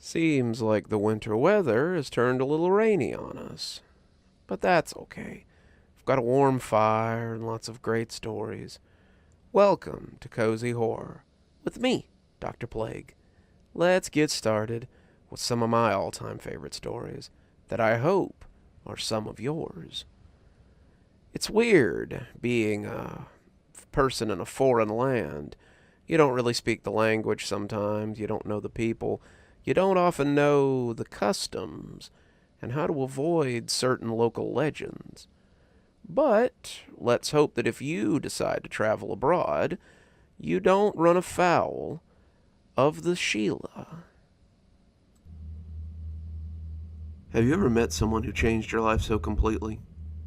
Seems like the winter weather has turned a little rainy on us. But that's okay. We've got a warm fire and lots of great stories. Welcome to Cozy Horror with me, Dr. Plague. Let's get started with some of my all-time favorite stories that I hope are some of yours. It's weird being a person in a foreign land. You don't really speak the language sometimes. You don't know the people. You don't often know the customs and how to avoid certain local legends. But let's hope that if you decide to travel abroad, you don't run afoul of the Sheela. Have you ever met someone who changed your life so completely?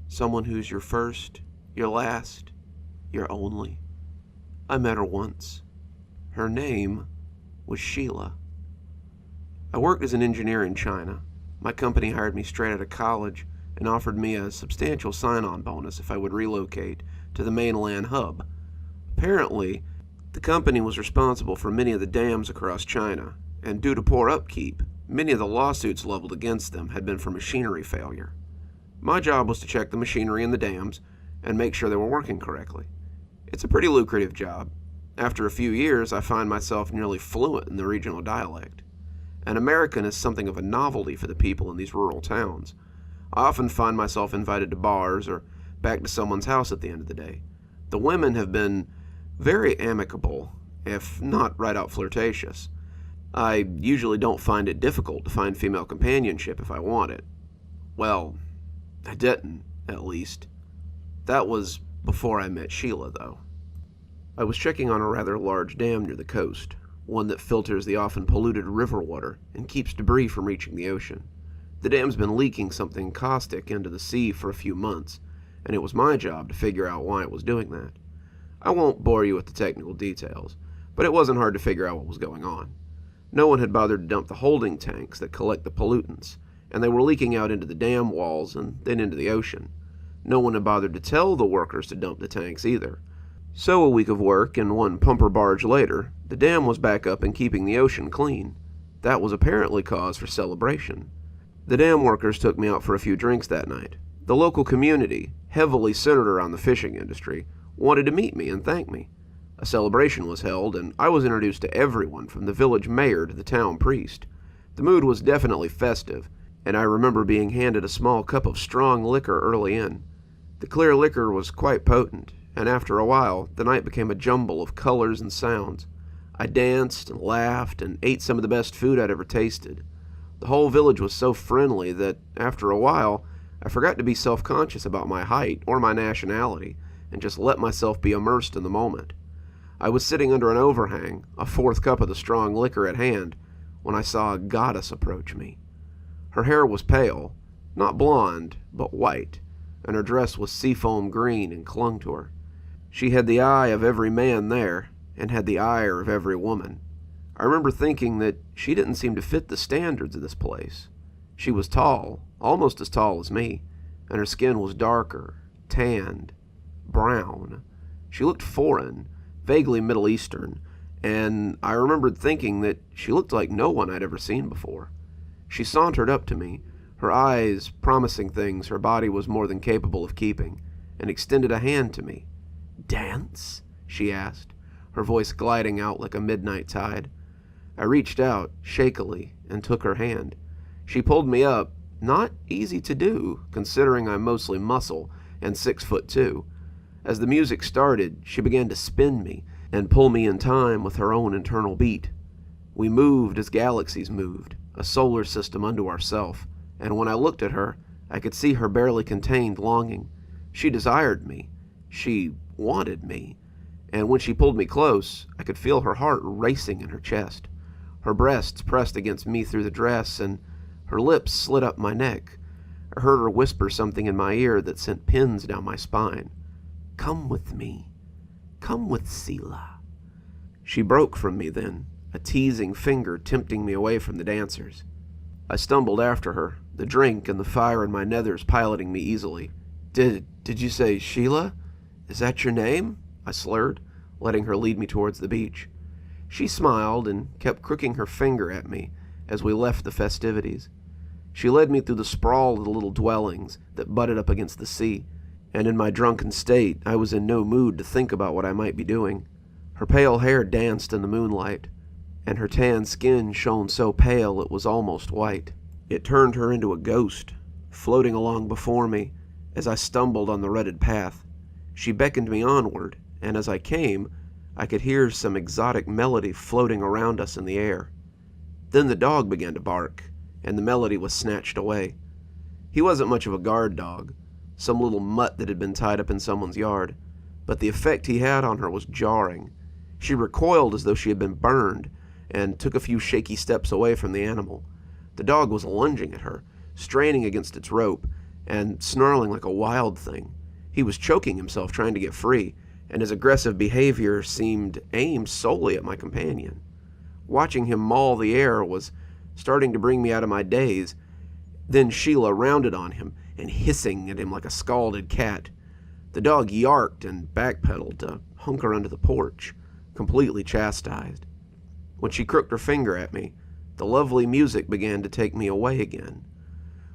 Someone who's your first, your last, your only? I met her once. Her name was Sheela. I worked as an engineer in China. My company hired me straight out of college and offered me a substantial sign-on bonus if I would relocate to the mainland hub. Apparently, the company was responsible for many of the dams across China, and due to poor upkeep, many of the lawsuits leveled against them had been for machinery failure. My job was to check the machinery in the dams and make sure they were working correctly. It's a pretty lucrative job. After a few years, I find myself nearly fluent in the regional dialect. An American is something of a novelty for the people in these rural towns. I often find myself invited to bars or back to someone's house at the end of the day. The women have been very amicable, if not right out flirtatious. I usually don't find it difficult to find female companionship if I want it. Well, I didn't, at least. That was before I met Sheela, though. I was checking on a rather large dam near the coast, one that filters the often polluted river water and keeps debris from reaching the ocean. The dam's been leaking something caustic into the sea for a few months, and it was my job to figure out why it was doing that. I won't bore you with the technical details, but it wasn't hard to figure out what was going on. No one had bothered to dump the holding tanks that collect the pollutants, and they were leaking out into the dam walls and then into the ocean. No one had bothered to tell the workers to dump the tanks either. So a week of work and one pumper barge later, the dam was back up and keeping the ocean clean. That was apparently cause for celebration. The dam workers took me out for a few drinks that night. The local community, heavily centered around the fishing industry, wanted to meet me and thank me. A celebration was held, and I was introduced to everyone from the village mayor to the town priest. The mood was definitely festive, and I remember being handed a small cup of strong liquor early in. The clear liquor was quite potent, and after a while, the night became a jumble of colors and sounds. I danced and laughed and ate some of the best food I'd ever tasted. The whole village was so friendly that, after a while, I forgot to be self-conscious about my height or my nationality and just let myself be immersed in the moment. I was sitting under an overhang, a fourth cup of the strong liquor at hand, when I saw a goddess approach me. Her hair was pale, not blonde, but white, and her dress was seafoam green and clung to her. She had the eye of every man there, and had the ire of every woman. I remember thinking that she didn't seem to fit the standards of this place. She was tall, almost as tall as me, and her skin was darker, tanned, brown. She looked foreign, vaguely Middle Eastern, and I remembered thinking that she looked like no one I'd ever seen before. She sauntered up to me, her eyes promising things her body was more than capable of keeping, and extended a hand to me. "Dance?" she asked, her voice gliding out like a midnight tide. I reached out, shakily, and took her hand. She pulled me up, not easy to do, considering I'm mostly muscle and 6'2". As the music started, she began to spin me and pull me in time with her own internal beat. We moved as galaxies moved, a solar system unto ourself, and when I looked at her, I could see her barely contained longing. She desired me. She wanted me. And when she pulled me close, I could feel her heart racing in her chest. Her breasts pressed against me through the dress, and her lips slid up my neck. I heard her whisper something in my ear that sent pins down my spine. "Come with me. Come with Sheela." She broke from me then, a teasing finger tempting me away from the dancers. I stumbled after her, the drink and the fire in my nethers piloting me easily. Did you say Sheela? Is that your name?" I slurred, letting her lead me towards the beach. She smiled and kept crooking her finger at me as we left the festivities. She led me through the sprawl of the little dwellings that butted up against the sea, and in my drunken state I was in no mood to think about what I might be doing. Her pale hair danced in the moonlight, and her tan skin shone so pale it was almost white. It turned her into a ghost, floating along before me as I stumbled on the rutted path. She beckoned me onward, and as I came, I could hear some exotic melody floating around us in the air. Then the dog began to bark, and the melody was snatched away. He wasn't much of a guard dog, some little mutt that had been tied up in someone's yard, but the effect he had on her was jarring. She recoiled as though she had been burned, and took a few shaky steps away from the animal. The dog was lunging at her, straining against its rope, and snarling like a wild thing. He was choking himself trying to get free, and his aggressive behavior seemed aimed solely at my companion. Watching him maul the air was starting to bring me out of my daze. Then Sheela rounded on him, and hissing at him like a scalded cat. The dog yarked and backpedaled to hunker under the porch, completely chastised. When she crooked her finger at me, the lovely music began to take me away again.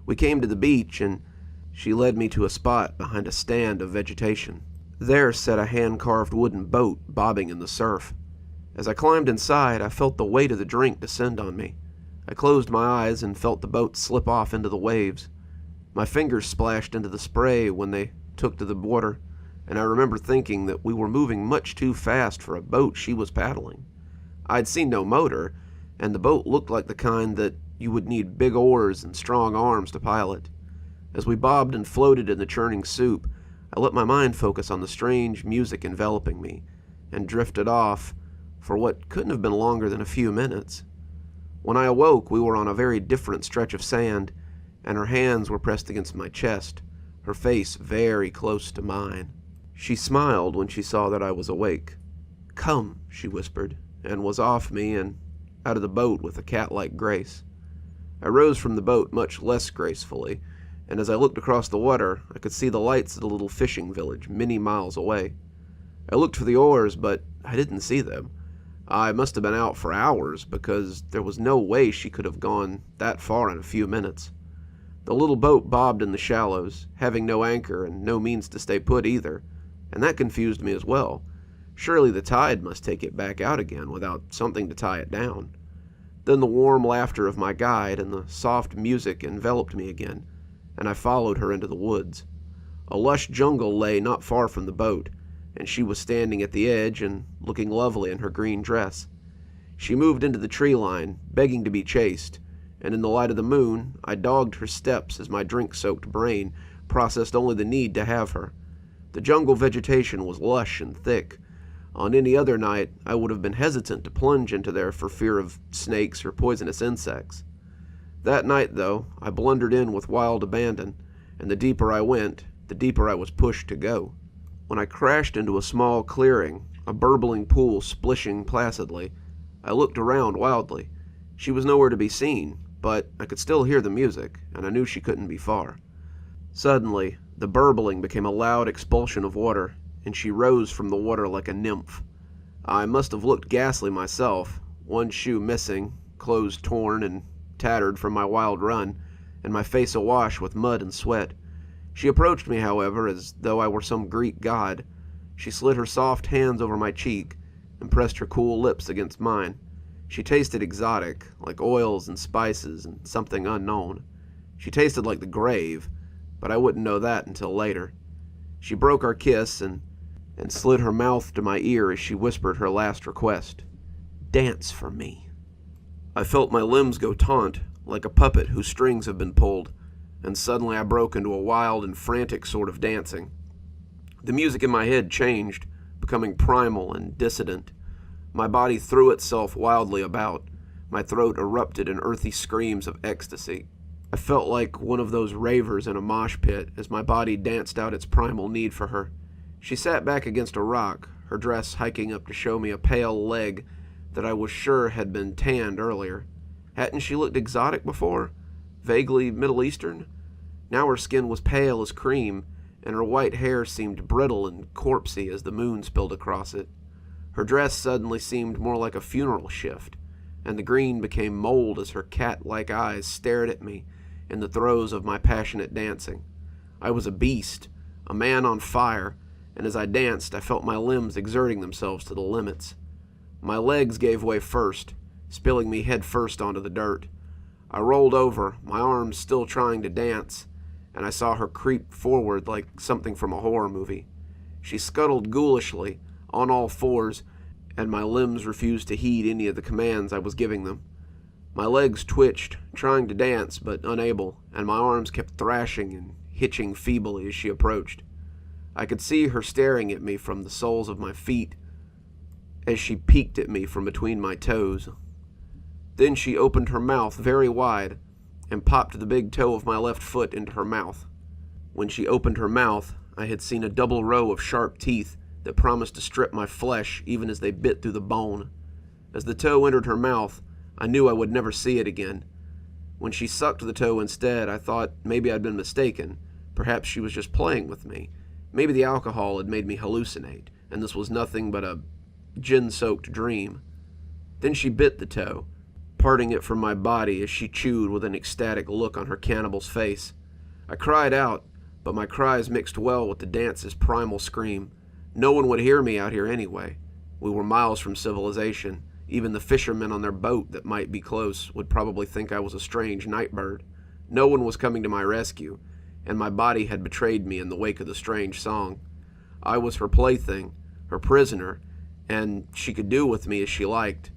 We came to the beach, and she led me to a spot behind a stand of vegetation. There sat a hand-carved wooden boat bobbing in the surf. As I climbed inside, I felt the weight of the drink descend on me. I closed my eyes and felt the boat slip off into the waves. My fingers splashed into the spray when they took to the water, and I remember thinking that we were moving much too fast for a boat she was paddling. I'd seen no motor, and the boat looked like the kind that you would need big oars and strong arms to pilot. As we bobbed and floated in the churning soup, I let my mind focus on the strange music enveloping me, and drifted off for what couldn't have been longer than a few minutes. When I awoke, we were on a very different stretch of sand, and her hands were pressed against my chest, her face very close to mine. She smiled when she saw that I was awake. "Come," she whispered, and was off me and out of the boat with a cat-like grace. I rose from the boat much less gracefully, and as I looked across the water, I could see the lights of the little fishing village many miles away. I looked for the oars, but I didn't see them. I must have been out for hours, because there was no way she could have gone that far in a few minutes. The little boat bobbed in the shallows, having no anchor and no means to stay put either, and that confused me as well. Surely the tide must take it back out again without something to tie it down. Then the warm laughter of my guide and the soft music enveloped me again, and I followed her into the woods. A lush jungle lay not far from the boat, and she was standing at the edge and looking lovely in her green dress. She moved into the tree line, begging to be chased, and in the light of the moon, I dogged her steps as my drink-soaked brain processed only the need to have her. The jungle vegetation was lush and thick. On any other night, I would have been hesitant to plunge into there for fear of snakes or poisonous insects. That night, though, I blundered in with wild abandon, and the deeper I went, the deeper I was pushed to go. When I crashed into a small clearing, a burbling pool splishing placidly, I looked around wildly. She was nowhere to be seen, but I could still hear the music, and I knew she couldn't be far. Suddenly, the burbling became a loud expulsion of water, and she rose from the water like a nymph. I must have looked ghastly myself, one shoe missing, clothes torn and tattered from my wild run, and my face awash with mud and sweat. She approached me, however, as though I were some Greek god. She slid her soft hands over my cheek and pressed her cool lips against mine. She tasted exotic, like oils and spices and something unknown. She tasted like the grave, but I wouldn't know that until later. She broke our kiss and slid her mouth to my ear as she whispered her last request. "Dance for me." I felt my limbs go taut, like a puppet whose strings have been pulled, and suddenly I broke into a wild and frantic sort of dancing. The music in my head changed, becoming primal and dissident. My body threw itself wildly about. My throat erupted in earthy screams of ecstasy. I felt like one of those ravers in a mosh pit as my body danced out its primal need for her. She sat back against a rock, her dress hiking up to show me a pale leg that I was sure had been tanned earlier. Hadn't she looked exotic before? Vaguely Middle Eastern? Now her skin was pale as cream, and her white hair seemed brittle and corpsey as the moon spilled across it. Her dress suddenly seemed more like a funeral shift. and the green became mold as her cat-like eyes stared at me in the throes of my passionate dancing. I was a beast, a man on fire, and as I danced, I felt my limbs exerting themselves to the limits. My legs gave way first, spilling me head first onto the dirt. I rolled over, my arms still trying to dance, and I saw her creep forward like something from a horror movie. She scuttled ghoulishly, on all fours, and my limbs refused to heed any of the commands I was giving them. My legs twitched, trying to dance, but unable, and my arms kept thrashing and hitching feebly as she approached. I could see her staring at me from the soles of my feet as she peeked at me from between my toes. Then she opened her mouth very wide and popped the big toe of my left foot into her mouth. When she opened her mouth, I had seen a double row of sharp teeth that promised to strip my flesh even as they bit through the bone. As the toe entered her mouth, I knew I would never see it again. When she sucked the toe instead, I thought maybe I'd been mistaken. Perhaps she was just playing with me. Maybe the alcohol had made me hallucinate, and this was nothing but a gin-soaked dream. Then she bit the toe, parting it from my body as she chewed with an ecstatic look on her cannibal's face. I cried out, but my cries mixed well with the dance's primal scream. No one would hear me out here anyway. We were miles from civilization. Even the fishermen on their boat that might be close would probably think I was a strange night bird. No one was coming to my rescue, and my body had betrayed me in the wake of the strange song. I was her plaything, her prisoner, and she could do with me as she liked.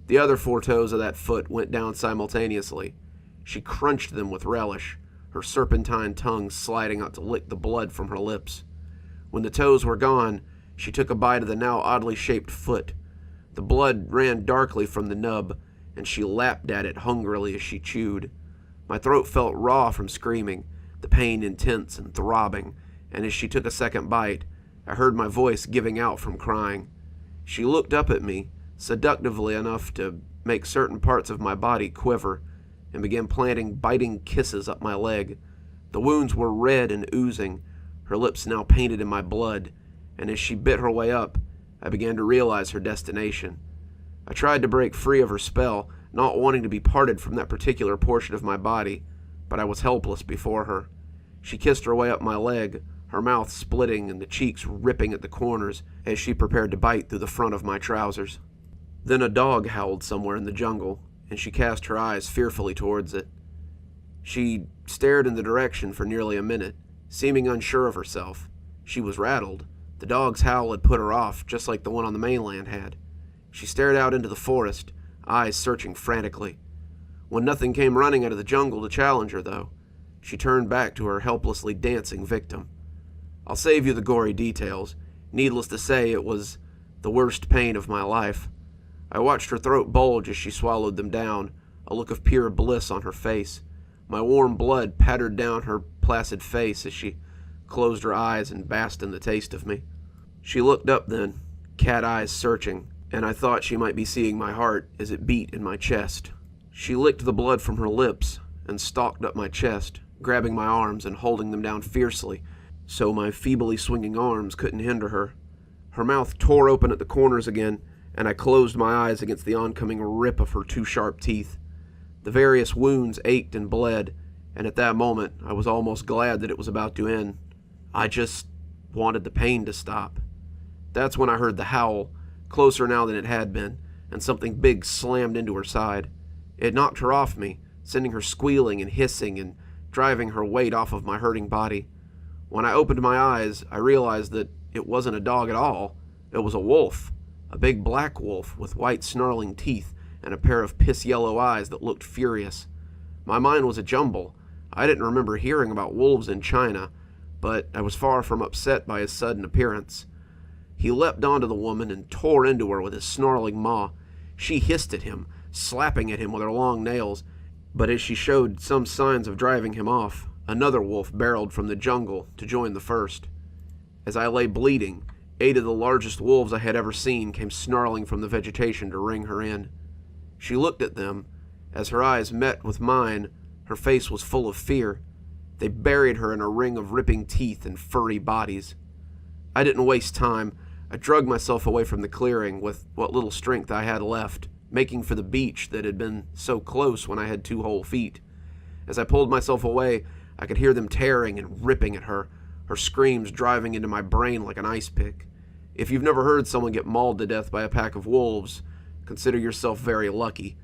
The other 4 toes of that foot went down simultaneously. She crunched them with relish, her serpentine tongue sliding out to lick the blood from her lips. When the toes were gone, she took a bite of the now oddly shaped foot. The blood ran darkly from the nub, and she lapped at it hungrily as she chewed. My throat felt raw from screaming, the pain intense and throbbing, and as she took a second bite, I heard my voice giving out from crying. She looked up at me, seductively enough to make certain parts of my body quiver, and began planting biting kisses up my leg. The wounds were red and oozing, her lips now painted in my blood, and as she bit her way up, I began to realize her destination. I tried to break free of her spell, not wanting to be parted from that particular portion of my body, but I was helpless before her. She kissed her way up my leg, her mouth splitting and the cheeks ripping at the corners as she prepared to bite through the front of my trousers. Then a dog howled somewhere in the jungle, and she cast her eyes fearfully towards it. She stared in the direction for nearly a minute, seeming unsure of herself. She was rattled. The dog's howl had put her off, just like the one on the mainland had. She stared out into the forest, eyes searching frantically. When nothing came running out of the jungle to challenge her, though, she turned back to her helplessly dancing victim. I'll save you the gory details. Needless to say, it was the worst pain of my life. I watched her throat bulge as she swallowed them down, a look of pure bliss on her face. My warm blood pattered down her placid face as she closed her eyes and basked in the taste of me. She looked up then, cat eyes searching, and I thought she might be seeing my heart as it beat in my chest. She licked the blood from her lips and stalked up my chest, grabbing my arms and holding them down fiercely, so my feebly swinging arms couldn't hinder her. Her mouth tore open at the corners again, and I closed my eyes against the oncoming rip of her 2 sharp teeth. The various wounds ached and bled, and at that moment I was almost glad that it was about to end. I just wanted the pain to stop. That's when I heard the howl, closer now than it had been, and something big slammed into her side. It knocked her off me, sending her squealing and hissing and driving her weight off of my hurting body. When I opened my eyes, I realized that it wasn't a dog at all. It was a wolf, a big black wolf with white snarling teeth and a pair of piss-yellow eyes that looked furious. My mind was a jumble. I didn't remember hearing about wolves in China, but I was far from upset by his sudden appearance. He leapt onto the woman and tore into her with his snarling maw. She hissed at him, slapping at him with her long nails, but as she showed some signs of driving him off, another wolf barreled from the jungle to join the first. As I lay bleeding, 8 of the largest wolves I had ever seen came snarling from the vegetation to ring her in. She looked at them. As her eyes met with mine, her face was full of fear. They buried her in a ring of ripping teeth and furry bodies. I didn't waste time. I dragged myself away from the clearing with what little strength I had left, making for the beach that had been so close when I had 2 whole feet. As I pulled myself away, I could hear them tearing and ripping at her screams driving into my brain like an ice pick. If you've never heard someone get mauled to death by a pack of wolves, consider yourself very lucky.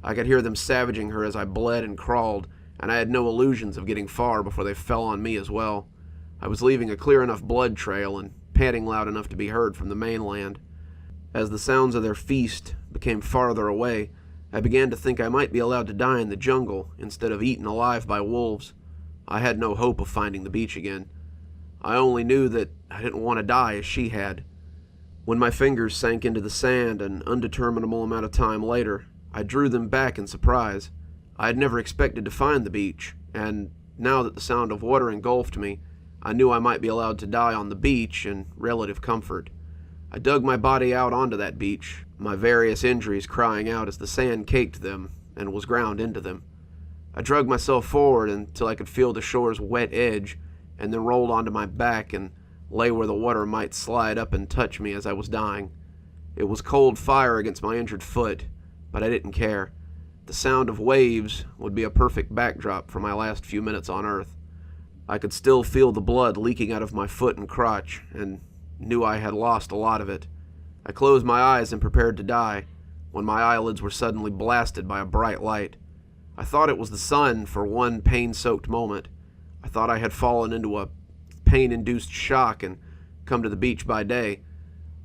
I could hear them savaging her as I bled and crawled, and I had no illusions of getting far before they fell on me as well. I was leaving a clear enough blood trail and panting loud enough to be heard from the mainland. As the sounds of their feast became farther away, I began to think I might be allowed to die in the jungle instead of eaten alive by wolves. I had no hope of finding the beach again. I only knew that I didn't want to die as she had. When my fingers sank into the sand an undeterminable amount of time later, I drew them back in surprise. I had never expected to find the beach, and now that the sound of water engulfed me, I knew I might be allowed to die on the beach in relative comfort. I dug my body out onto that beach, my various injuries crying out as the sand caked them and was ground into them. I dragged myself forward until I could feel the shore's wet edge, and then rolled onto my back and lay where the water might slide up and touch me as I was dying. It was cold fire against my injured foot, but I didn't care. The sound of waves would be a perfect backdrop for my last few minutes on Earth. I could still feel the blood leaking out of my foot and crotch, and knew I had lost a lot of it. I closed my eyes and prepared to die, when my eyelids were suddenly blasted by a bright light. I thought it was the sun for one pain-soaked moment. I thought I had fallen into a pain-induced shock and come to the beach by day.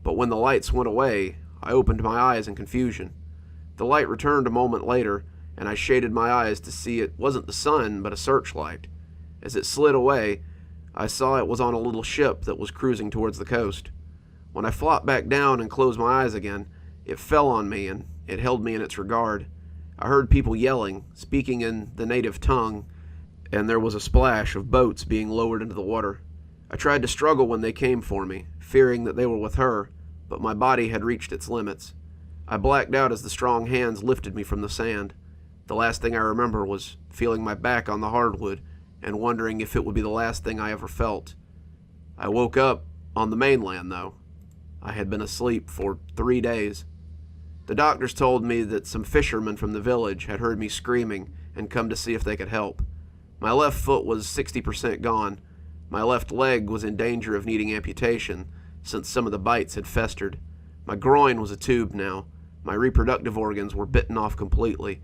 But when the lights went away, I opened my eyes in confusion. The light returned a moment later, and I shaded my eyes to see it wasn't the sun, but a searchlight. As it slid away, I saw it was on a little ship that was cruising towards the coast. When I flopped back down and closed my eyes again, it fell on me, and it held me in its regard. I heard people yelling, speaking in the native tongue, and there was a splash of boats being lowered into the water. I tried to struggle when they came for me, fearing that they were with her, but my body had reached its limits. I blacked out as the strong hands lifted me from the sand. The last thing I remember was feeling my back on the hardwood and wondering if it would be the last thing I ever felt. I woke up on the mainland, though. I had been asleep for 3 days. The doctors told me that some fishermen from the village had heard me screaming and come to see if they could help. My left foot was 60% gone. My left leg was in danger of needing amputation, since some of the bites had festered. My groin was a tube now. My reproductive organs were bitten off completely,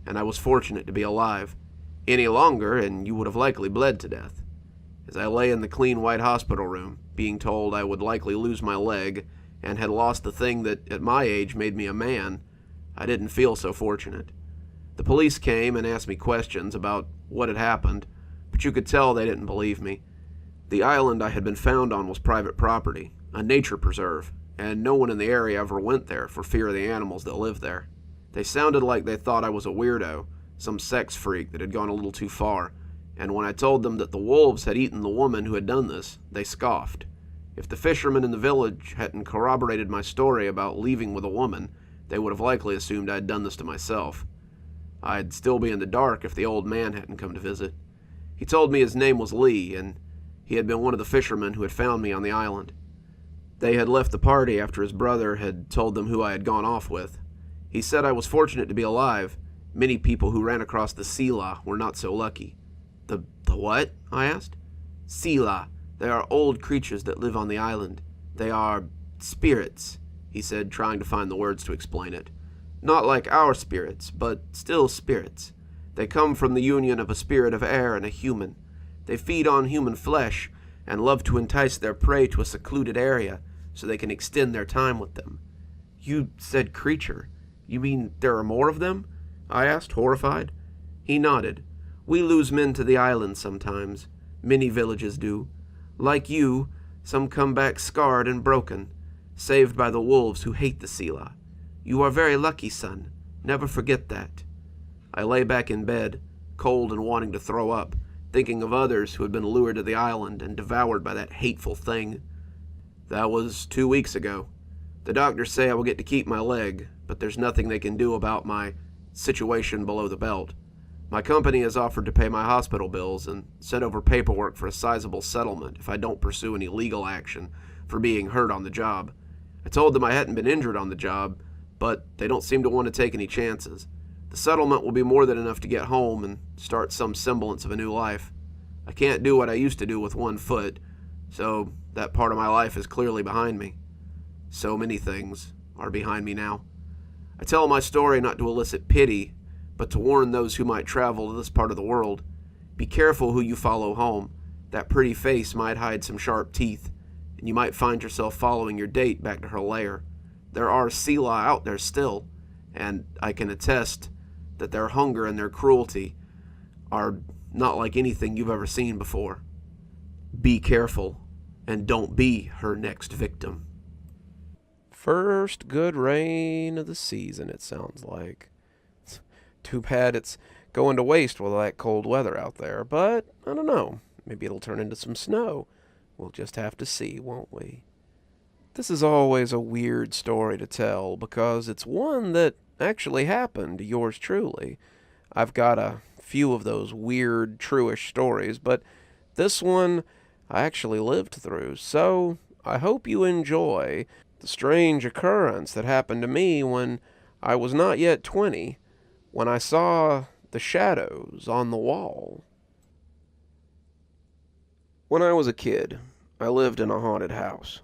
and I was fortunate to be alive. Any longer, and you would have likely bled to death. As I lay in the clean white hospital room, being told I would likely lose my leg, and had lost the thing that at my age made me a man, I didn't feel so fortunate. The police came and asked me questions about what had happened, but you could tell they didn't believe me. The island I had been found on was private property, a nature preserve, and no one in the area ever went there for fear of the animals that lived there. They sounded like they thought I was a weirdo, some sex freak that had gone a little too far, and when I told them that the wolves had eaten the woman who had done this, they scoffed. If the fishermen in the village hadn't corroborated my story about leaving with a woman, they would have likely assumed I had done this to myself. I'd still be in the dark if the old man hadn't come to visit. He told me his name was Lee, and he had been one of the fishermen who had found me on the island. They had left the party after his brother had told them who I had gone off with. He said I was fortunate to be alive. Many people who ran across the Sheela were not so lucky. The what? I asked. Sheela. They are old creatures that live on the island. They are spirits, he said, trying to find the words to explain it. Not like our spirits, but still spirits. They come from the union of a spirit of air and a human. They feed on human flesh and love to entice their prey to a secluded area so they can extend their time with them. You said creature. You mean there are more of them? I asked, horrified. He nodded. We lose men to the island sometimes. Many villages do. Like you, some come back scarred and broken, saved by the wolves who hate the Sheela. You are very lucky, son. Never forget that. I lay back in bed, cold and wanting to throw up, thinking of others who had been lured to the island and devoured by that hateful thing. That was 2 weeks ago. The doctors say I will get to keep my leg, but there's nothing they can do about my situation below the belt. My company has offered to pay my hospital bills and sent over paperwork for a sizable settlement if I don't pursue any legal action for being hurt on the job. I told them I hadn't been injured on the job, but they don't seem to want to take any chances. The settlement will be more than enough to get home and start some semblance of a new life. I can't do what I used to do with one foot, so that part of my life is clearly behind me. So many things are behind me now. I tell my story not to elicit pity, but to warn those who might travel to this part of the world. Be careful who you follow home. That pretty face might hide some sharp teeth, and you might find yourself following your date back to her lair. There are Sheela out there still, and I can attest that their hunger and their cruelty are not like anything you've ever seen before. Be careful, and don't be her next victim. First good rain of the season, it sounds like. Too bad it's going to waste with all that cold weather out there, but I don't know. Maybe it'll turn into some snow. We'll just have to see, won't we? This is always a weird story to tell because it's one that actually happened to yours truly. I've got a few of those weird, true-ish stories, but this one I actually lived through, so I hope you enjoy the strange occurrence that happened to me when I was not yet 20, when I saw the shadows on the wall. When I was a kid, I lived in a haunted house.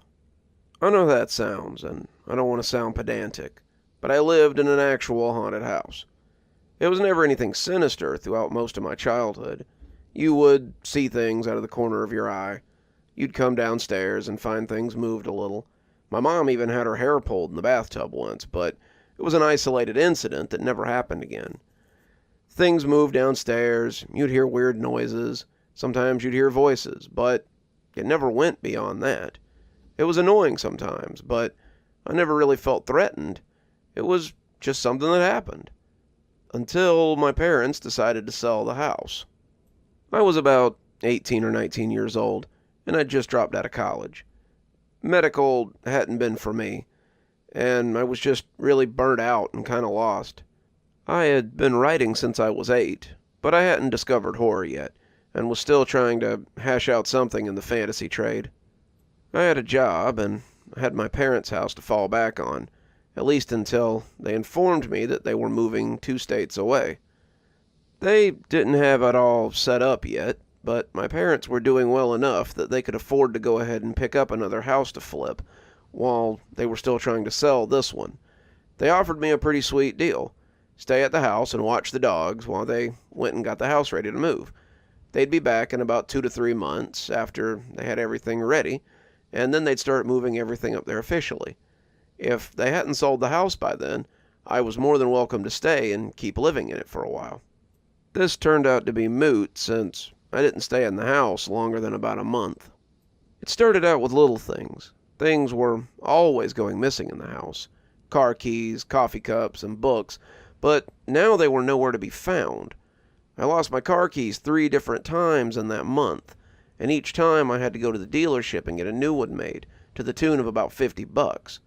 I know that sounds, and I don't want to sound pedantic, but I lived in an actual haunted house. It was never anything sinister throughout most of my childhood. You would see things out of the corner of your eye. You'd come downstairs and find things moved a little. My mom even had her hair pulled in the bathtub once, but it was an isolated incident that never happened again. Things moved downstairs, you'd hear weird noises, sometimes you'd hear voices, but it never went beyond that. It was annoying sometimes, but I never really felt threatened. It was just something that happened. Until my parents decided to sell the house. I was about 18 or 19 years old, and I'd just dropped out of college. Medical hadn't been for me, and I was just really burnt out and kind of lost. I had been writing since I was 8, but I hadn't discovered horror yet, and was still trying to hash out something in the fantasy trade. I had a job, and I had my parents' house to fall back on, at least until they informed me that they were moving 2 states away. They didn't have it all set up yet, but my parents were doing well enough that they could afford to go ahead and pick up another house to flip, while they were still trying to sell this one. They offered me a pretty sweet deal. Stay at the house and watch the dogs while they went and got the house ready to move. They'd be back in about 2 to 3 months after they had everything ready, and then they'd start moving everything up there officially. If they hadn't sold the house by then, I was more than welcome to stay and keep living in it for a while. This turned out to be moot since I didn't stay in the house longer than about a month. It started out with little things. Things were always going missing in the house. Car keys, coffee cups, and books, but now they were nowhere to be found. I lost my car keys 3 different times in that month, and each time I had to go to the dealership and get a new one made, to the tune of about $50.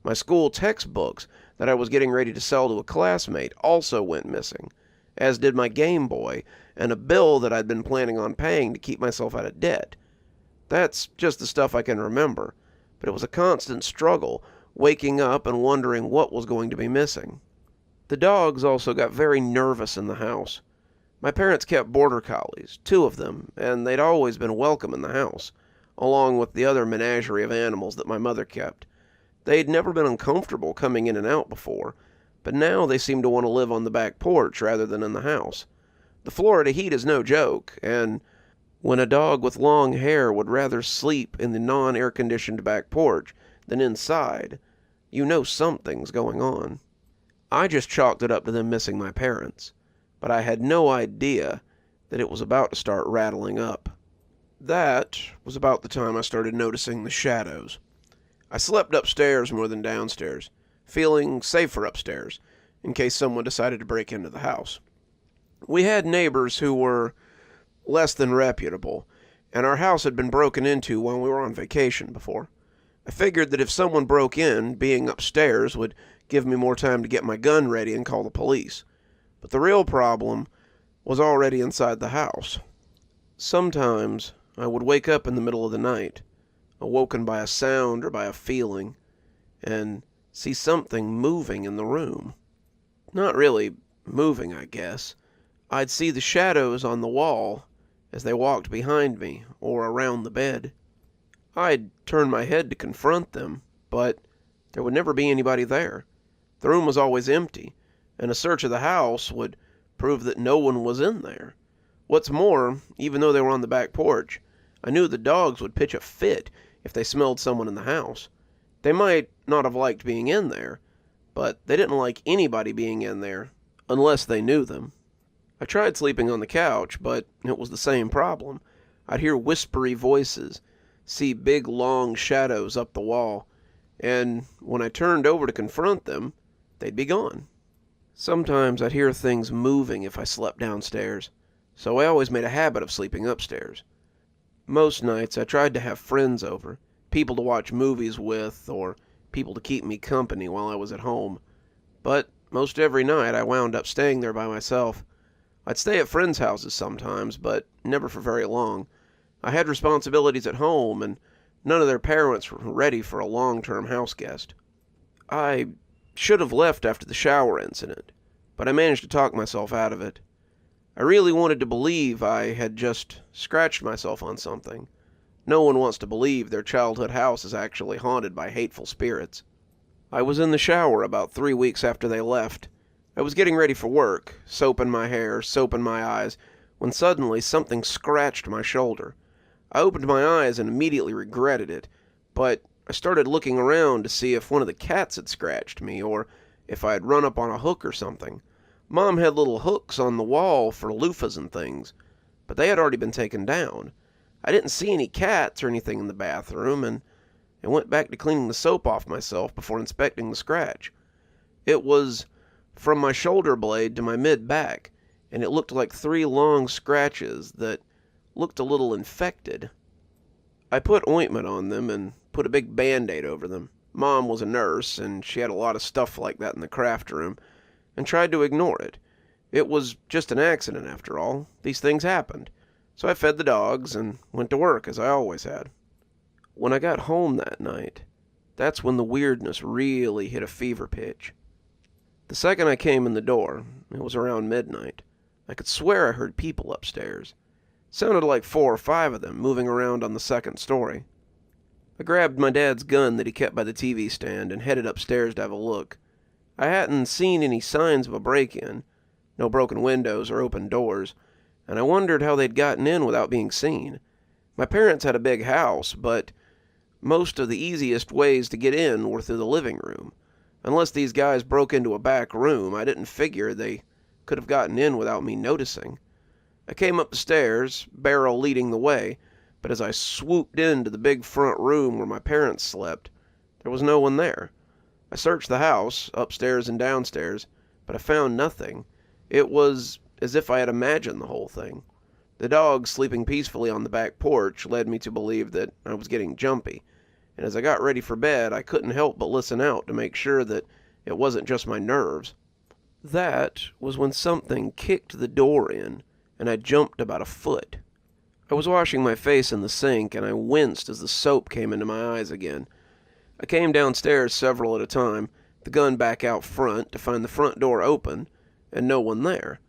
My school textbooks that I was getting ready to sell to a classmate also went missing, as did my Game Boy and a bill that I'd been planning on paying to keep myself out of debt. That's just the stuff I can remember, but it was a constant struggle, waking up and wondering what was going to be missing. The dogs also got very nervous in the house. My parents kept border collies, 2 of them, and they'd always been welcome in the house, along with the other menagerie of animals that my mother kept. They'd never been uncomfortable coming in and out before, but now they seemed to want to live on the back porch rather than in the house. The Florida heat is no joke, and when a dog with long hair would rather sleep in the non-air-conditioned back porch than inside, you know something's going on. I just chalked it up to them missing my parents, but I had no idea that it was about to start rattling up. That was about the time I started noticing the shadows. I slept upstairs more than downstairs, feeling safer upstairs, in case someone decided to break into the house. We had neighbors who were less than reputable, and our house had been broken into while we were on vacation before. I figured that if someone broke in, being upstairs would give me more time to get my gun ready and call the police. But the real problem was already inside the house. Sometimes I would wake up in the middle of the night, awoken by a sound or by a feeling, and see something moving in the room. Not really moving, I guess. I'd see the shadows on the wall as they walked behind me or around the bed. I'd turn my head to confront them, but there would never be anybody there. The room was always empty, and a search of the house would prove that no one was in there. What's more, even though they were on the back porch, I knew the dogs would pitch a fit if they smelled someone in the house. They might not have liked being in there, but they didn't like anybody being in there unless they knew them. I tried sleeping on the couch, but it was the same problem. I'd hear whispery voices, see big long shadows up the wall, and when I turned over to confront them, they'd be gone. Sometimes I'd hear things moving if I slept downstairs, so I always made a habit of sleeping upstairs. Most nights I tried to have friends over, people to watch movies with, or people to keep me company while I was at home. But most every night I wound up staying there by myself. I'd stay at friends' houses sometimes, but never for very long. I had responsibilities at home, and none of their parents were ready for a long-term house guest. I should have left after the shower incident, but I managed to talk myself out of it. I really wanted to believe I had just scratched myself on something. No one wants to believe their childhood house is actually haunted by hateful spirits. I was in the shower about 3 weeks after they left. I was getting ready for work, soap in my hair, soap in my eyes, when suddenly something scratched my shoulder. I opened my eyes and immediately regretted it, but I started looking around to see if one of the cats had scratched me, or if I had run up on a hook or something. Mom had little hooks on the wall for loofahs and things, but they had already been taken down. I didn't see any cats or anything in the bathroom, and I went back to cleaning the soap off myself before inspecting the scratch. It was from my shoulder blade to my mid-back, and it looked like 3 long scratches that looked a little infected. I put ointment on them and put a big Band-Aid over them. Mom was a nurse, and she had a lot of stuff like that in the craft room, and tried to ignore it. It was just an accident, after all. These things happened. So I fed the dogs and went to work, as I always had. When I got home that night, that's when the weirdness really hit a fever pitch. The second I came in the door, it was around midnight, I could swear I heard people upstairs. It sounded like 4 or 5 of them moving around on the 2nd story. I grabbed my dad's gun that he kept by the TV stand and headed upstairs to have a look. I hadn't seen any signs of a break-in, no broken windows or open doors, and I wondered how they'd gotten in without being seen. My parents had a big house, but most of the easiest ways to get in were through the living room. Unless these guys broke into a back room, I didn't figure they could have gotten in without me noticing. I came up the stairs, Beryl leading the way, but as I swooped into the big front room where my parents slept, there was no one there. I searched the house, upstairs and downstairs, but I found nothing. It was as if I had imagined the whole thing. The dogs sleeping peacefully on the back porch led me to believe that I was getting jumpy, and as I got ready for bed, I couldn't help but listen out to make sure that it wasn't just my nerves. That was when something kicked the door in, and I jumped about a foot. I was washing my face in the sink, and I winced as the soap came into my eyes again. I came downstairs several at a time, the gun back out front, to find the front door open, and no one there.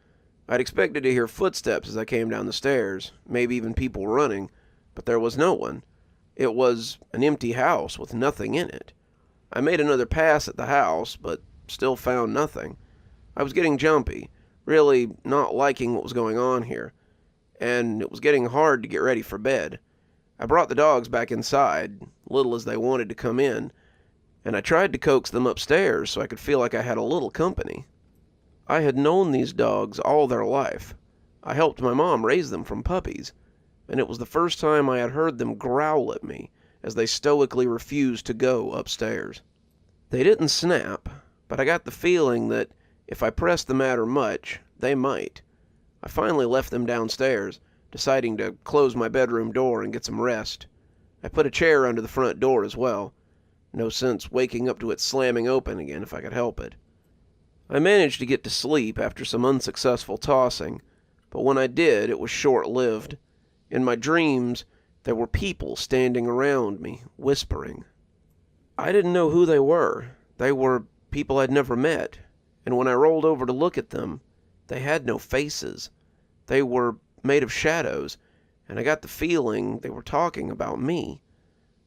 I'd expected to hear footsteps as I came down the stairs, maybe even people running, but there was no one. It was an empty house with nothing in it. I made another pass at the house, but still found nothing. I was getting jumpy, really not liking what was going on here, and it was getting hard to get ready for bed. I brought the dogs back inside, little as they wanted to come in, and I tried to coax them upstairs so I could feel like I had a little company. I had known these dogs all their life. I helped my mom raise them from puppies, and it was the first time I had heard them growl at me as they stoically refused to go upstairs. They didn't snap, but I got the feeling that if I pressed the matter much, they might. I finally left them downstairs, deciding to close my bedroom door and get some rest. I put a chair under the front door as well. No sense waking up to it slamming open again if I could help it. I managed to get to sleep after some unsuccessful tossing, but when I did, it was short-lived. In my dreams, there were people standing around me, whispering. I didn't know who they were. They were people I'd never met, and when I rolled over to look at them, they had no faces. They were made of shadows, and I got the feeling they were talking about me.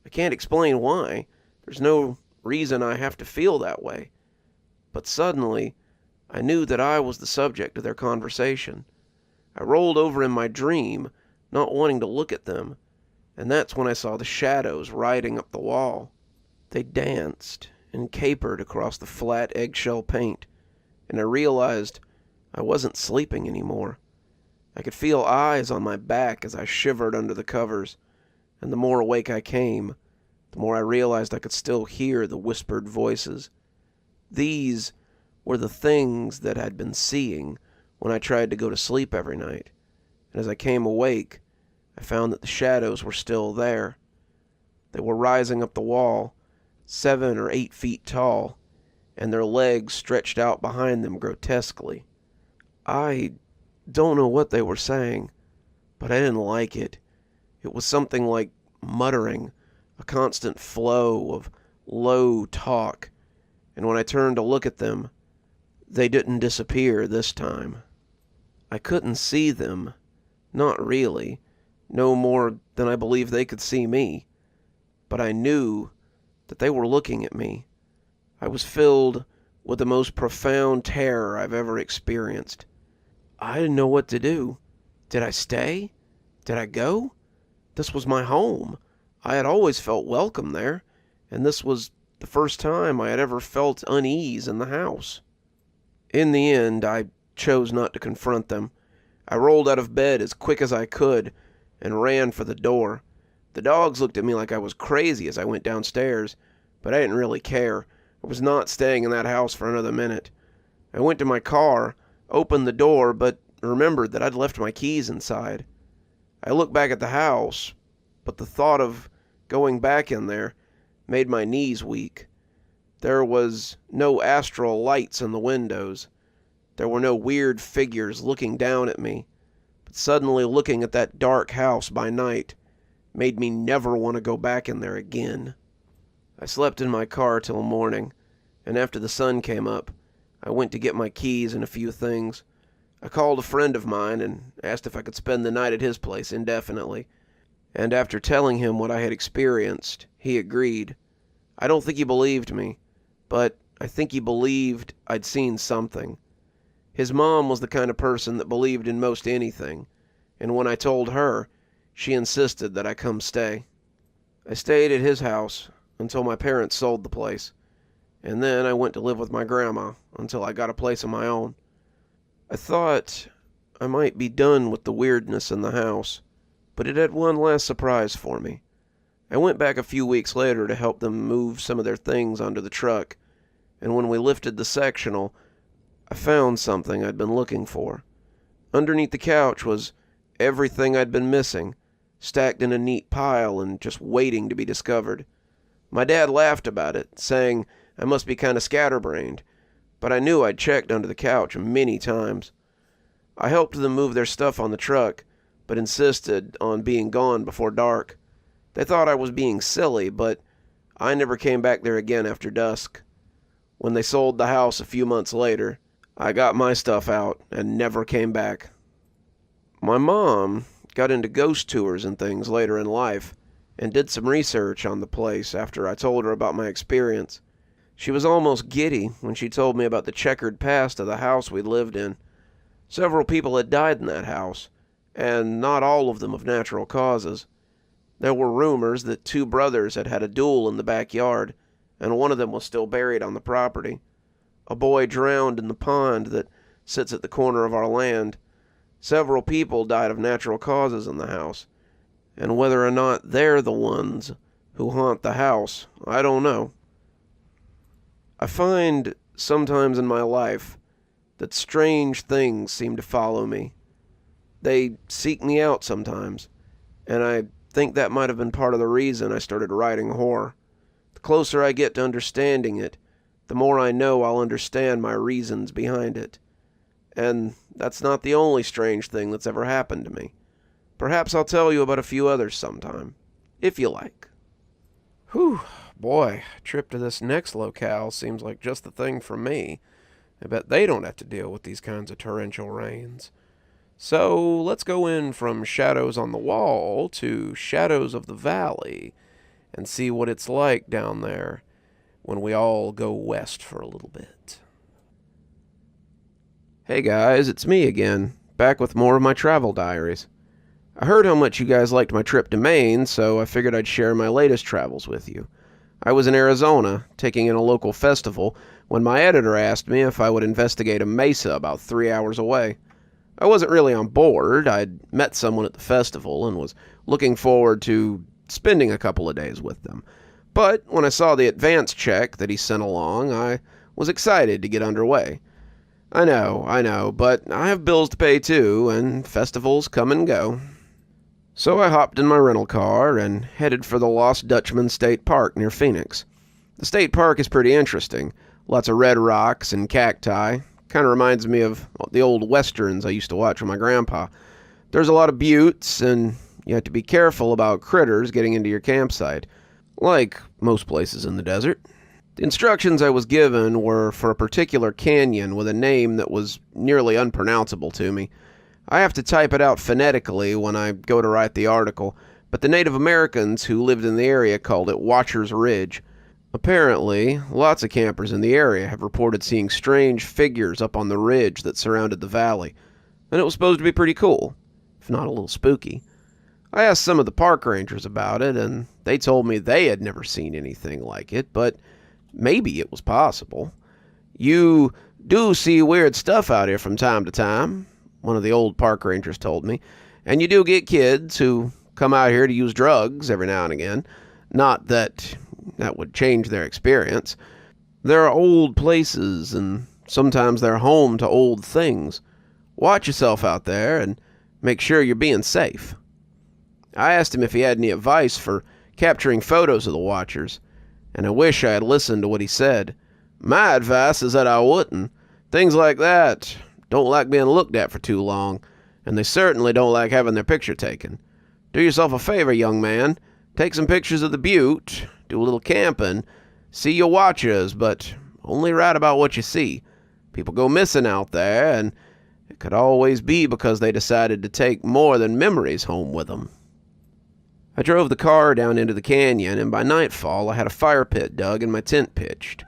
I can't explain why. There's no reason I have to feel that way. But suddenly, I knew that I was the subject of their conversation. I rolled over in my dream, not wanting to look at them, and that's when I saw the shadows riding up the wall. They danced and capered across the flat eggshell paint, and I realized I wasn't sleeping anymore. I could feel eyes on my back as I shivered under the covers, and the more awake I came, the more I realized I could still hear the whispered voices. These were the things that I'd been seeing when I tried to go to sleep every night, and as I came awake, I found that the shadows were still there. They were rising up the wall, 7 or 8 feet tall, and their legs stretched out behind them grotesquely. I don't know what they were saying, but I didn't like it. It was something like muttering, a constant flow of low talk, and when I turned to look at them, they didn't disappear this time. I couldn't see them, not really, no more than I believe they could see me, but I knew that they were looking at me. I was filled with the most profound terror I've ever experienced. I didn't know what to do. Did I stay? Did I go? This was my home. I had always felt welcome there, and this was the first time I had ever felt unease in the house. In the end, I chose not to confront them. I rolled out of bed as quick as I could and ran for the door. The dogs looked at me like I was crazy as I went downstairs, but I didn't really care. I was not staying in that house for another minute. I went to my car, opened the door, but remembered that I'd left my keys inside. I looked back at the house, but the thought of going back in there made my knees weak. There was no astral lights in the windows. There were no weird figures looking down at me. But suddenly looking at that dark house by night made me never want to go back in there again. I slept in my car till morning, and after the sun came up, I went to get my keys and a few things. I called a friend of mine and asked if I could spend the night at his place indefinitely, and after telling him what I had experienced, he agreed. I don't think he believed me, but I think he believed I'd seen something. His mom was the kind of person that believed in most anything, and when I told her, she insisted that I come stay. I stayed at his house until my parents sold the place, and then I went to live with my grandma until I got a place of my own. I thought I might be done with the weirdness in the house, but it had one last surprise for me. I went back a few weeks later to help them move some of their things onto the truck, and when we lifted the sectional, I found something I'd been looking for. Underneath the couch was everything I'd been missing, stacked in a neat pile and just waiting to be discovered. My dad laughed about it, saying I must be kind of scatterbrained, but I knew I'd checked under the couch many times. I helped them move their stuff on the truck, but insisted on being gone before dark. They thought I was being silly, but I never came back there again after dusk. When they sold the house a few months later, I got my stuff out and never came back. My mom got into ghost tours and things later in life, and did some research on the place after I told her about my experience. She was almost giddy when she told me about the checkered past of the house we lived in. Several people had died in that house, and not all of them of natural causes. There were rumors that 2 brothers had had a duel in the backyard, and one of them was still buried on the property. A boy drowned in the pond that sits at the corner of our land. Several people died of natural causes in the house, and whether or not they're the ones who haunt the house, I don't know. I find sometimes in my life that strange things seem to follow me. They seek me out sometimes, and I think that might have been part of the reason I started writing horror. The closer I get to understanding it, the more I know I'll understand my reasons behind it. And that's not the only strange thing that's ever happened to me. Perhaps I'll tell you about a few others sometime, if you like. Whew, boy, a trip to this next locale seems like just the thing for me. I bet they don't have to deal with these kinds of torrential rains. So let's go in from shadows on the wall to shadows of the valley and see what it's like down there when we all go west for a little bit. Hey guys, it's me again, back with more of my travel diaries. I heard how much you guys liked my trip to Maine, so I figured I'd share my latest travels with you. I was in Arizona, taking in a local festival, when my editor asked me if I would investigate a mesa about 3 hours away. I wasn't really on board. I'd met someone at the festival and was looking forward to spending a couple of days with them. But when I saw the advance check that he sent along, I was excited to get underway. I know, but I have bills to pay too, and festivals come and go. So I hopped in my rental car and headed for the Lost Dutchman State Park near Phoenix. The state park is pretty interesting. Lots of red rocks and cacti. Kind of reminds me of the old westerns I used to watch with my grandpa. There's a lot of buttes, and you have to be careful about critters getting into your campsite, like most places in the desert. The instructions I was given were for a particular canyon with a name that was nearly unpronounceable to me. I have to type it out phonetically when I go to write the article, but the Native Americans who lived in the area called it Watcher's Ridge. Apparently, lots of campers in the area have reported seeing strange figures up on the ridge that surrounded the valley, and it was supposed to be pretty cool, if not a little spooky. I asked some of the park rangers about it, and they told me they had never seen anything like it, but maybe it was possible. You do see weird stuff out here from time to time, one of the old park rangers told me, and you do get kids who come out here to use drugs every now and again. Not that would change their experience. There are old places, and sometimes they're home to old things. Watch yourself out there and make sure you're being safe. I asked him if he had any advice for capturing photos of the Watchers, and I wish I had listened to what he said. My advice is that I wouldn't. Things like that don't like being looked at for too long, and they certainly don't like having their picture taken. Do yourself a favor, young man. Take some pictures of the butte, do a little camping, see your Watchers, but only write about what you see. People go missing out there, and it could always be because they decided to take more than memories home with them. I drove the car down into the canyon, and by nightfall I had a fire pit dug and my tent pitched.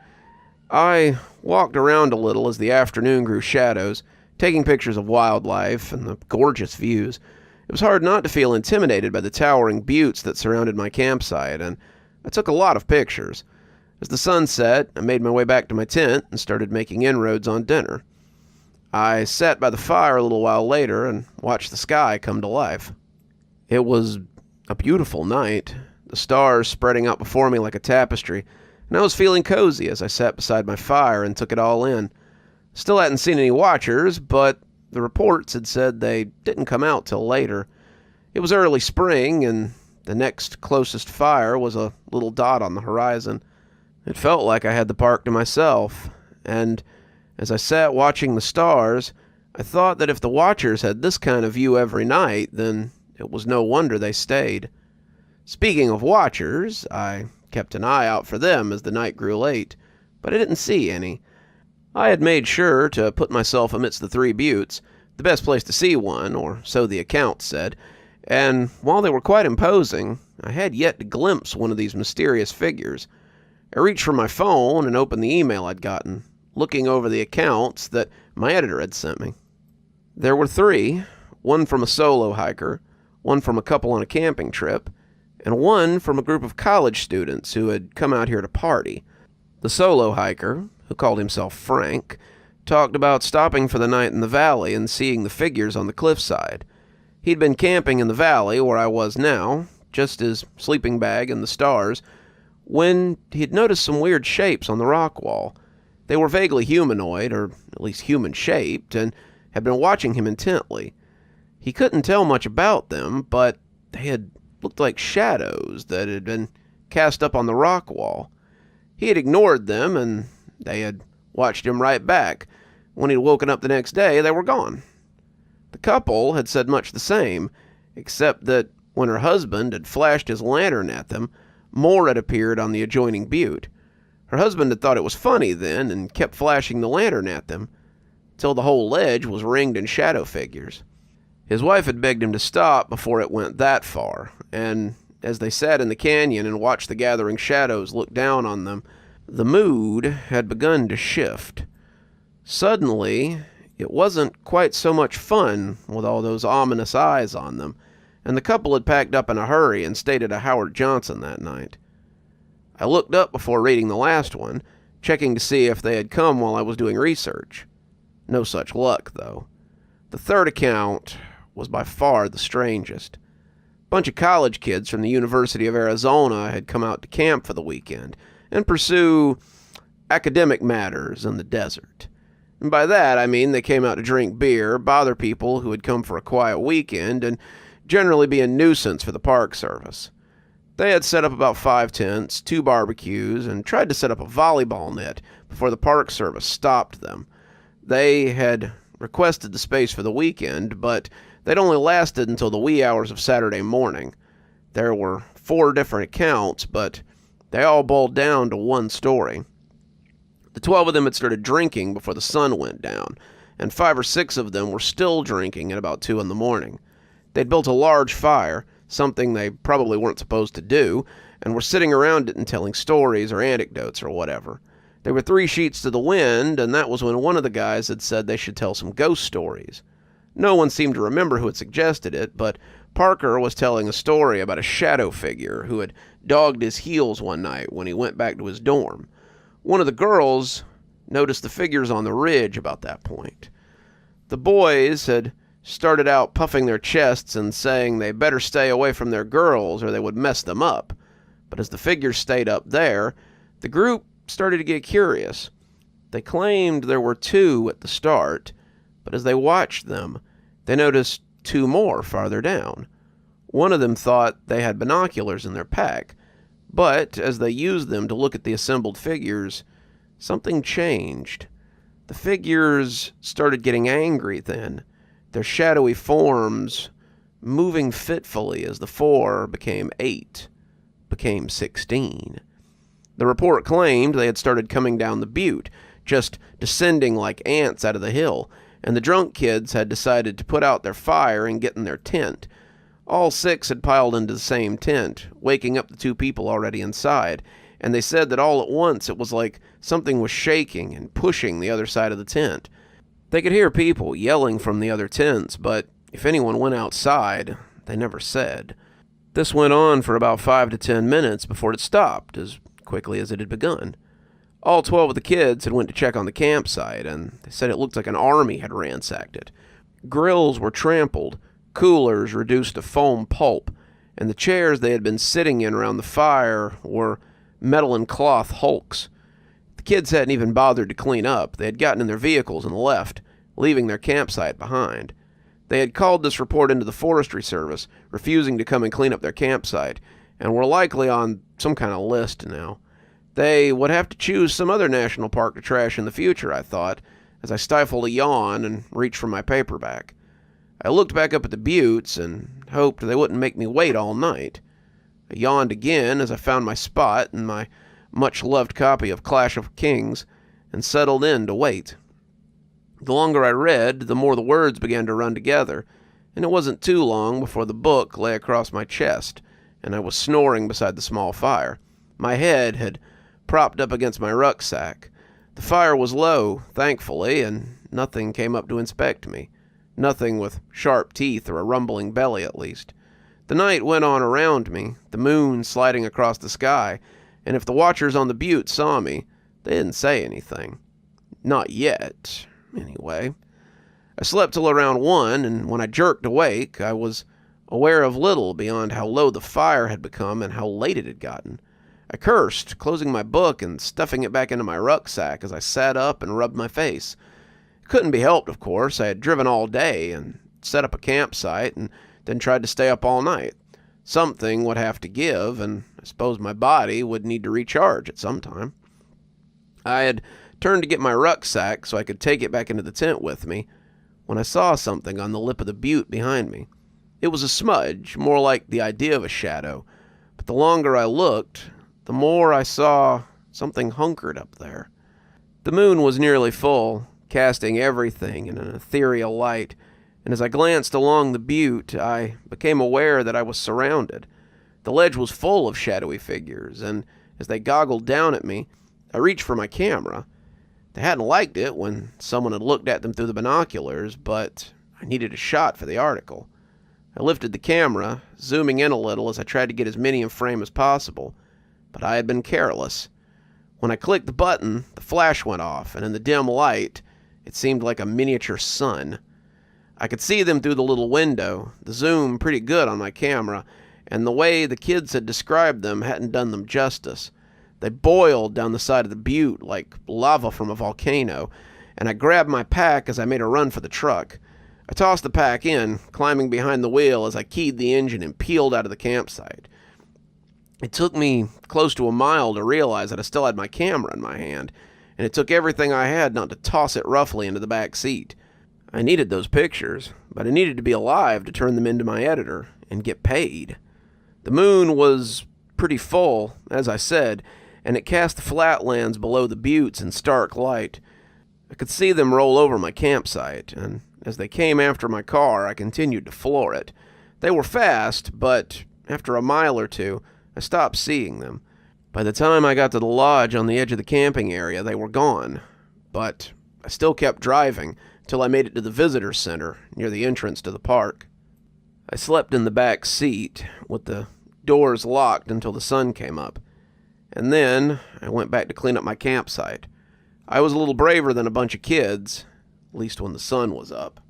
I walked around a little as the afternoon grew shadows, taking pictures of wildlife and the gorgeous views. It was hard not to feel intimidated by the towering buttes that surrounded my campsite, and I took a lot of pictures. As the sun set, I made my way back to my tent and started making inroads on dinner. I sat by the fire a little while later and watched the sky come to life. It was a beautiful night, the stars spreading out before me like a tapestry, and I was feeling cozy as I sat beside my fire and took it all in. Still hadn't seen any Watchers, but the reports had said they didn't come out till later. It was early spring, and the next closest fire was a little dot on the horizon. It felt like I had the park to myself, and as I sat watching the stars, I thought that if the Watchers had this kind of view every night, then it was no wonder they stayed. Speaking of Watchers, I kept an eye out for them as the night grew late, but I didn't see any. I had made sure to put myself amidst the three buttes, the best place to see one, or so the account said, and while they were quite imposing, I had yet to glimpse one of these mysterious figures. I reached for my phone and opened the email I'd gotten, looking over the accounts that my editor had sent me. There were three, one from a solo hiker, one from a couple on a camping trip, and one from a group of college students who had come out here to party. The solo hiker, who called himself Frank, talked about stopping for the night in the valley and seeing the figures on the cliffside. He'd been camping in the valley where I was now, just his sleeping bag and the stars, when he'd noticed some weird shapes on the rock wall. They were vaguely humanoid, or at least human-shaped, and had been watching him intently. He couldn't tell much about them, but they had looked like shadows that had been cast up on the rock wall. He had ignored them, and they had watched him right back. When he'd woken up the next day, they were gone. The couple had said much the same, except that when her husband had flashed his lantern at them, more had appeared on the adjoining butte. Her husband had thought it was funny then and kept flashing the lantern at them, till the whole ledge was ringed in shadow figures. His wife had begged him to stop before it went that far, and as they sat in the canyon and watched the gathering shadows look down on them, the mood had begun to shift. Suddenly, it wasn't quite so much fun with all those ominous eyes on them, and the couple had packed up in a hurry and stayed at a Howard Johnson that night. I looked up before reading the last one, checking to see if they had come while I was doing research. No such luck, though. The third account was by far the strangest. A bunch of college kids from the University of Arizona had come out to camp for the weekend and pursue academic matters in the desert. And by that, I mean they came out to drink beer, bother people who had come for a quiet weekend, and generally be a nuisance for the Park Service. They had set up about 5 tents, 2 barbecues, and tried to set up a volleyball net before the Park Service stopped them. They had requested the space for the weekend, but they'd only lasted until the wee hours of Saturday morning. There were 4 different accounts, but they all boiled down to one story. The 12 of them had started drinking before the sun went down, and 5 or 6 of them were still drinking at about 2 in the morning. They'd built a large fire, something they probably weren't supposed to do, and were sitting around it and telling stories or anecdotes or whatever. They were 3 sheets to the wind, and that was when one of the guys had said they should tell some ghost stories. No one seemed to remember who had suggested it, but Parker was telling a story about a shadow figure who had dogged his heels one night when he went back to his dorm. One of the girls noticed the figures on the ridge about that point. The boys had started out puffing their chests and saying they better stay away from their girls or they would mess them up. But as the figures stayed up there, the group started to get curious. They claimed there were 2 at the start, but as they watched them, they noticed 2 more farther down. One of them thought they had binoculars in their pack, but as they used them to look at the assembled figures, something changed. The figures started getting angry then, their shadowy forms moving fitfully as the 4 became 8, became 16. The report claimed they had started coming down the butte, just descending like ants out of the hill, and the drunk kids had decided to put out their fire and get in their tent. All 6 had piled into the same tent, waking up the 2 people already inside, and they said that all at once it was like something was shaking and pushing the other side of the tent. They could hear people yelling from the other tents, but if anyone went outside, they never said. This went on for about 5 to 10 minutes before it stopped, as quickly as it had begun. All 12 of the kids had went to check on the campsite, and they said it looked like an army had ransacked it. Grills were trampled, coolers reduced to foam pulp, and the chairs they had been sitting in around the fire were metal and cloth hulks. The kids hadn't even bothered to clean up. They had gotten in their vehicles and left, leaving their campsite behind. They had called this report into the Forestry Service, refusing to come and clean up their campsite, and were likely on some kind of list now. They would have to choose some other national park to trash in the future, I thought, as I stifled a yawn and reached for my paperback. I looked back up at the buttes and hoped they wouldn't make me wait all night. I yawned again as I found my spot in my much-loved copy of Clash of Kings and settled in to wait. The longer I read, the more the words began to run together, and it wasn't too long before the book lay across my chest, and I was snoring beside the small fire. My head had propped up against my rucksack. The fire was low, thankfully, and nothing came up to inspect me. Nothing with sharp teeth or a rumbling belly, at least. The night went on around me, the moon sliding across the sky, and if the watchers on the butte saw me, they didn't say anything. Not yet, anyway. I slept till around 1, and when I jerked awake, I was aware of little beyond how low the fire had become and how late it had gotten. I cursed, closing my book and stuffing it back into my rucksack as I sat up and rubbed my face. It couldn't be helped, of course. I had driven all day and set up a campsite and then tried to stay up all night. Something would have to give, and I suppose my body would need to recharge at some time. I had turned to get my rucksack so I could take it back into the tent with me when I saw something on the lip of the butte behind me. It was a smudge, more like the idea of a shadow, but But the longer I looked, the more I saw something hunkered up there. The moon was nearly full, casting everything in an ethereal light, and as I glanced along the butte, I became aware that I was surrounded. The ledge was full of shadowy figures, and as they goggled down at me, I reached for my camera. They hadn't liked it when someone had looked at them through the binoculars, but I needed a shot for the article. I lifted the camera, zooming in a little as I tried to get as many in frame as possible, but I had been careless. When I clicked the button, the flash went off, and in the dim light, it seemed like a miniature sun. I could see them through the little window, the zoom pretty good on my camera, and the way the kids had described them hadn't done them justice. They boiled down the side of the butte like lava from a volcano, and I grabbed my pack as I made a run for the truck. I tossed the pack in, climbing behind the wheel as I keyed the engine and peeled out of the campsite. It took me close to a mile to realize that I still had my camera in my hand, and it took everything I had not to toss it roughly into the back seat. I needed those pictures, but I needed to be alive to turn them into my editor and get paid. The moon was pretty full, as I said, and it cast the flatlands below the buttes in stark light. I could see them roll over my campsite, and as they came after my car, I continued to floor it. They were fast, but after a mile or two, I stopped seeing them. By the time I got to the lodge on the edge of the camping area, they were gone. But I still kept driving till I made it to the visitor center near the entrance to the park. I slept in the back seat with the doors locked until the sun came up. And then I went back to clean up my campsite. I was a little braver than a bunch of kids, at least when the sun was up.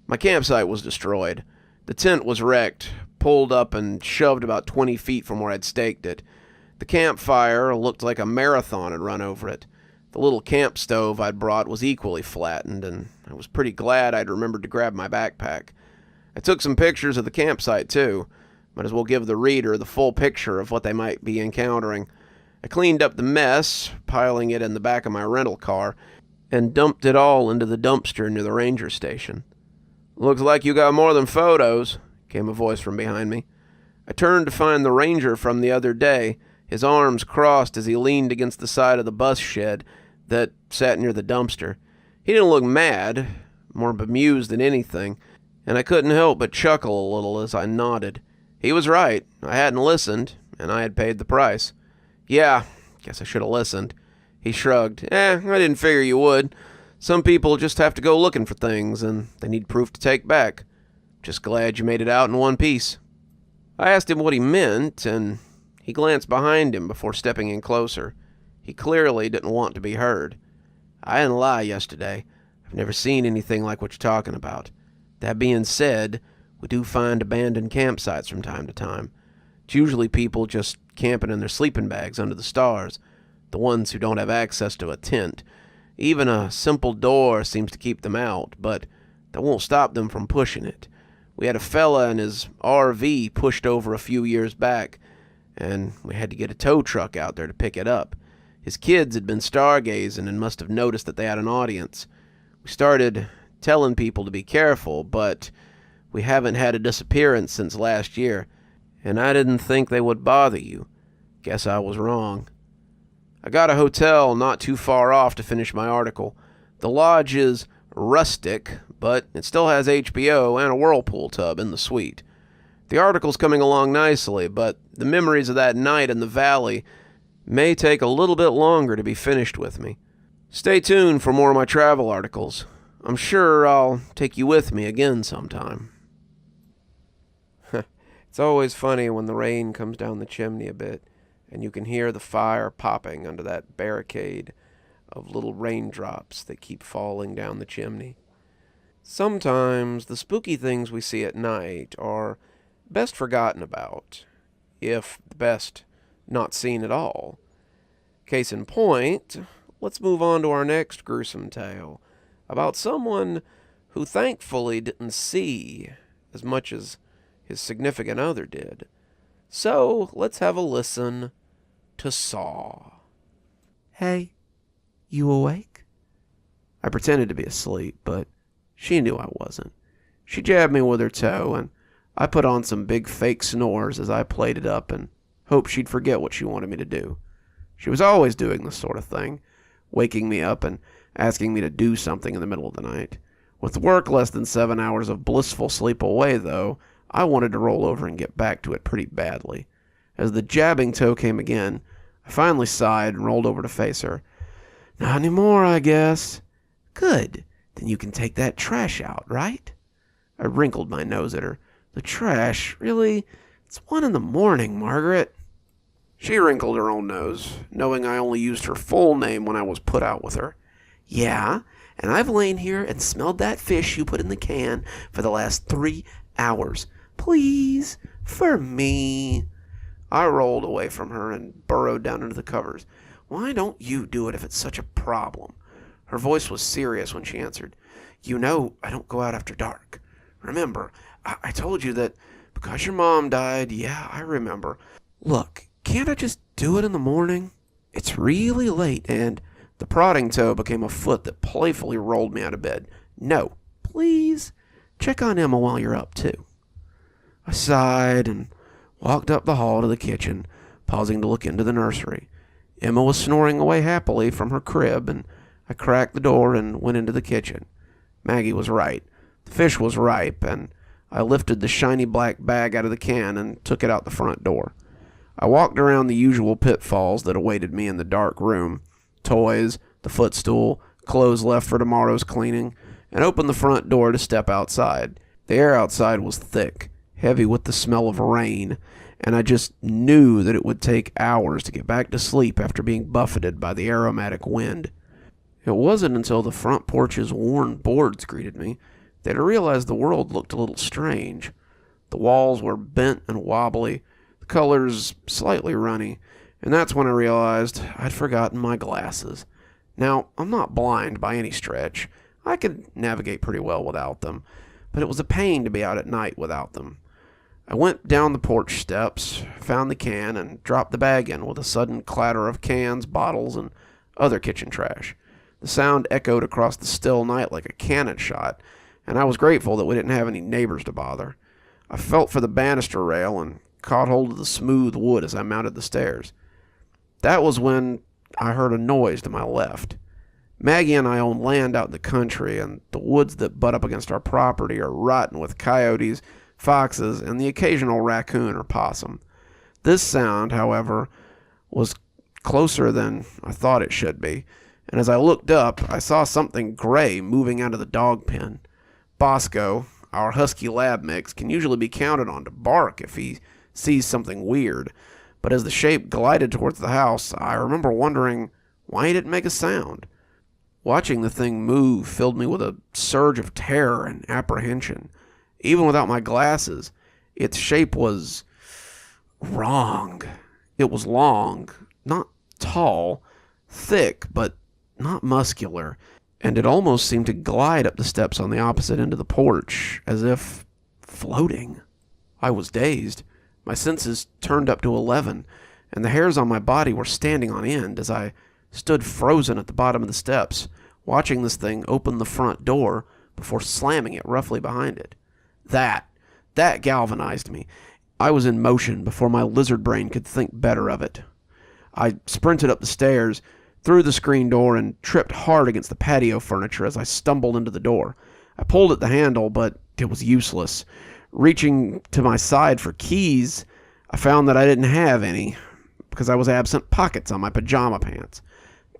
My campsite was destroyed. The tent was wrecked, pulled up and shoved about 20 feet from where I'd staked it. The campfire looked like a marathon had run over it. The little camp stove I'd brought was equally flattened, and I was pretty glad I'd remembered to grab my backpack. I took some pictures of the campsite, too. Might as well give the reader the full picture of what they might be encountering. I cleaned up the mess, piling it in the back of my rental car, and dumped it all into the dumpster near the ranger station. "Looks like you got more than photos," came a voice from behind me. I turned to find the ranger from the other day, his arms crossed as he leaned against the side of the bus shed that sat near the dumpster. He didn't look mad, more bemused than anything, and I couldn't help but chuckle a little as I nodded. He was right. I hadn't listened, and I had paid the price. "Yeah, guess I should have listened." He shrugged. I didn't figure you would. Some people just have to go looking for things, and they need proof to take back. Just glad you made it out in one piece." I asked him what he meant, and he glanced behind him before stepping in closer. He clearly didn't want to be heard. "I didn't lie yesterday. I've never seen anything like what you're talking about. That being said, we do find abandoned campsites from time to time. It's usually people just camping in their sleeping bags under the stars, the ones who don't have access to a tent. Even a simple door seems to keep them out, but that won't stop them from pushing it. We had a fella and his RV pushed over a few years back, and we had to get a tow truck out there to pick it up. His kids had been stargazing and must have noticed that they had an audience. We started telling people to be careful, but we haven't had a disappearance since last year, and I didn't think they would bother you. Guess I was wrong." I got a hotel not too far off to finish my article. The lodge is rustic, but it still has HBO and a whirlpool tub in the suite. The article's coming along nicely, but the memories of that night in the valley may take a little bit longer to be finished with me. Stay tuned for more of my travel articles. I'm sure I'll take you with me again sometime. It's always funny when the rain comes down the chimney a bit, and you can hear the fire popping under that barricade of little raindrops that keep falling down the chimney. Sometimes the spooky things we see at night are best forgotten about, if best not seen at all. Case in point, let's move on to our next gruesome tale about someone who thankfully didn't see as much as his significant other did. So let's have a listen to Saw. "Hey, you awake?" I pretended to be asleep, but she knew I wasn't. She jabbed me with her toe, and I put on some big fake snores as I played it up and hoped she'd forget what she wanted me to do. She was always doing this sort of thing, waking me up and asking me to do something in the middle of the night. With work less than 7 hours of blissful sleep away, though, I wanted to roll over and get back to it pretty badly. As the jabbing toe came again, I finally sighed and rolled over to face her. "Not anymore, I guess." "Good. Then you can take that trash out, right?" I wrinkled my nose at her. "The trash? Really? It's 1 a.m, Margaret." She wrinkled her own nose, knowing I only used her full name when I was put out with her. "Yeah, and I've lain here and smelled that fish you put in the can for the last 3 hours. Please, for me." I rolled away from her and burrowed down into the covers. "Why don't you do it if it's such a problem?" Her voice was serious when she answered. "You know I don't go out after dark. Remember, I told you that because your mom died. Yeah, I remember. Look, can't I just do it in the morning? It's really late," and the prodding toe became a foot that playfully rolled me out of bed. "No, please. Check on Emma while you're up, too." I sighed and walked up the hall to the kitchen, pausing to look into the nursery. Emma was snoring away happily from her crib, and I cracked the door and went into the kitchen. Maggie was right. The fish was ripe, and I lifted the shiny black bag out of the can and took it out the front door. I walked around the usual pitfalls that awaited me in the dark room: toys, the footstool, clothes left for tomorrow's cleaning, and opened the front door to step outside. The air outside was thick, heavy with the smell of rain, and I just knew that it would take hours to get back to sleep after being buffeted by the aromatic wind. It wasn't until the front porch's worn boards greeted me that I realized the world looked a little strange. The walls were bent and wobbly, the colors slightly runny, and that's when I realized I'd forgotten my glasses. Now, I'm not blind by any stretch. I could navigate pretty well without them, but it was a pain to be out at night without them. I went down the porch steps, found the can, and dropped the bag in with a sudden clatter of cans, bottles, and other kitchen trash. The sound echoed across the still night like a cannon shot, and I was grateful that we didn't have any neighbors to bother. I felt for the banister rail and caught hold of the smooth wood as I mounted the stairs. That was when I heard a noise to my left. Maggie and I own land out in the country, and the woods that butt up against our property are rotten with coyotes, foxes, and the occasional raccoon or possum. This sound, however, was closer than I thought it should be, and as I looked up, I saw something gray moving out of the dog pen. Bosco, our husky lab mix, can usually be counted on to bark if he sees something weird, but as the shape glided towards the house, I remember wondering why he didn't make a sound. Watching the thing move filled me with a surge of terror and apprehension. Even without my glasses, its shape was wrong. It was long, not tall, thick, but not muscular, and it almost seemed to glide up the steps on the opposite end of the porch, as if floating. I was dazed. My senses turned up to 11, and the hairs on my body were standing on end as I stood frozen at the bottom of the steps, watching this thing open the front door before slamming it roughly behind it. That galvanized me. I was in motion before my lizard brain could think better of it. I sprinted up the stairs, through the screen door, and tripped hard against the patio furniture as I stumbled into the door. I pulled at the handle, but it was useless. Reaching to my side for keys, I found that I didn't have any, because I was absent pockets on my pajama pants.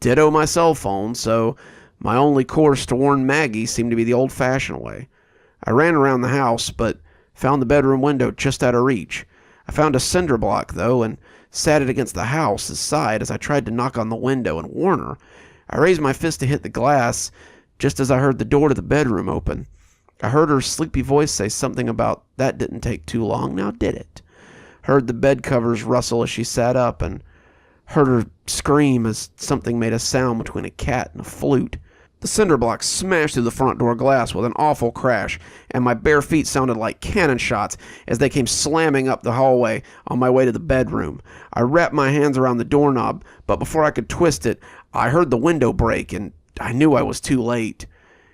Ditto my cell phone, so my only course to warn Maggie seemed to be the old-fashioned way. I ran around the house, but found the bedroom window just out of reach. I found a cinder block, though, and sat it against the house's side as I tried to knock on the window and warn her. I raised my fist to hit the glass just as I heard the door to the bedroom open. I heard her sleepy voice say something about that didn't take too long, now did it? Heard the bed covers rustle as she sat up, and heard her scream as something made a sound between a cat and a flute. The cinder block smashed through the front door glass with an awful crash, and my bare feet sounded like cannon shots as they came slamming up the hallway on my way to the bedroom. I wrapped my hands around the doorknob, but before I could twist it, I heard the window break, and I knew I was too late.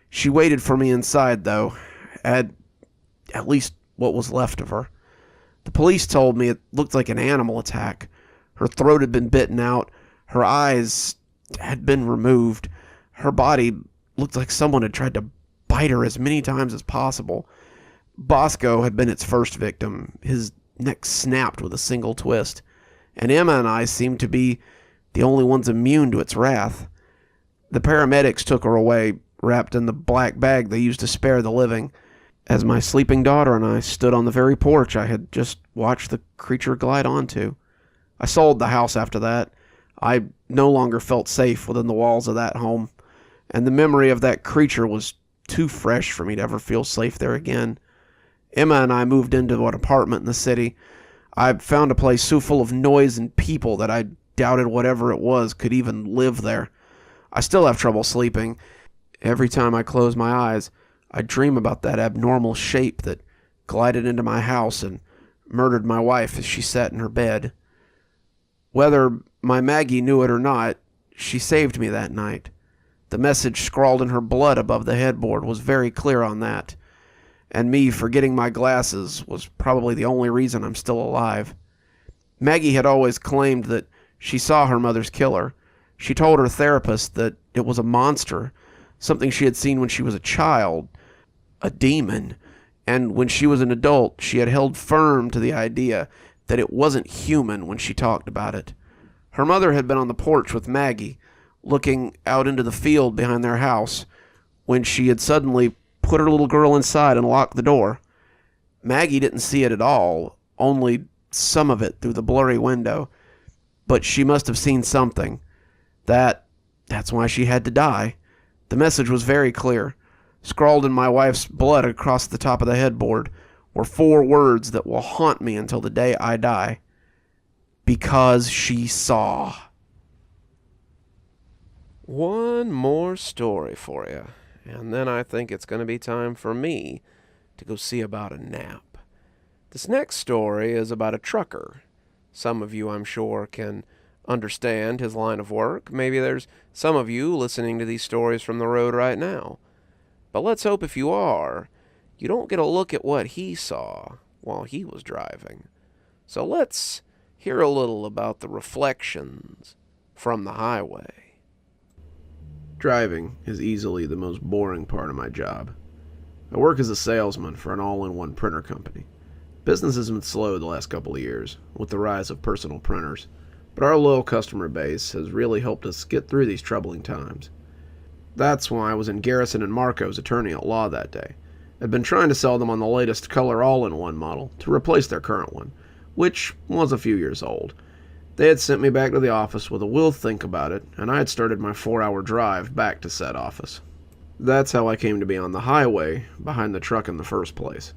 She waited for me inside, though, at least what was left of her. The police told me it looked like an animal attack. Her throat had been bitten out. Her eyes had been removed. Her body looked like someone had tried to bite her as many times as possible. Bosco had been its first victim. His neck snapped with a single twist, and Emma and I seemed to be the only ones immune to its wrath. The paramedics took her away, wrapped in the black bag they used to spare the living, as my sleeping daughter and I stood on the very porch I had just watched the creature glide onto. I sold the house after that. I no longer felt safe within the walls of that home, and the memory of that creature was too fresh for me to ever feel safe there again. Emma and I moved into an apartment in the city. I found a place so full of noise and people that I doubted whatever it was could even live there. I still have trouble sleeping. Every time I close my eyes, I dream about that abnormal shape that glided into my house and murdered my wife as she sat in her bed. Whether my Maggie knew it or not, she saved me that night. The message scrawled in her blood above the headboard was very clear on that, and me forgetting my glasses was probably the only reason I'm still alive. Maggie had always claimed that she saw her mother's killer. She told her therapist that it was a monster, something she had seen when she was a child, a demon, and when she was an adult, she had held firm to the idea that it wasn't human when she talked about it. Her mother had been on the porch with Maggie, looking out into the field behind their house, when she had suddenly put her little girl inside and locked the door. Maggie didn't see it at all, only some of it through the blurry window, but she must have seen something. That's why she had to die. The message was very clear. Scrawled in my wife's blood across the top of the headboard were 4 words that will haunt me until the day I die. Because she saw. One more story for you, and then I think it's going to be time for me to go see about a nap. This next story is about a trucker. Some of you, I'm sure, can understand his line of work. Maybe there's some of you listening to these stories from the road right now. But let's hope if you are, you don't get a look at what he saw while he was driving. So let's hear a little about the reflections from the highway. Driving is easily the most boring part of my job. I work as a salesman for an all-in-one printer company. Business has been slow the last couple of years, with the rise of personal printers, but our loyal customer base has really helped us get through these troubling times. That's why I was in Garrison and Marco's attorney at law that day. I'd been trying to sell them on the latest color all-in-one model to replace their current one, which was a few years old. They had sent me back to the office with a "we'll think about it," and I had started my 4-hour drive back to said office. That's how I came to be on the highway behind the truck in the first place.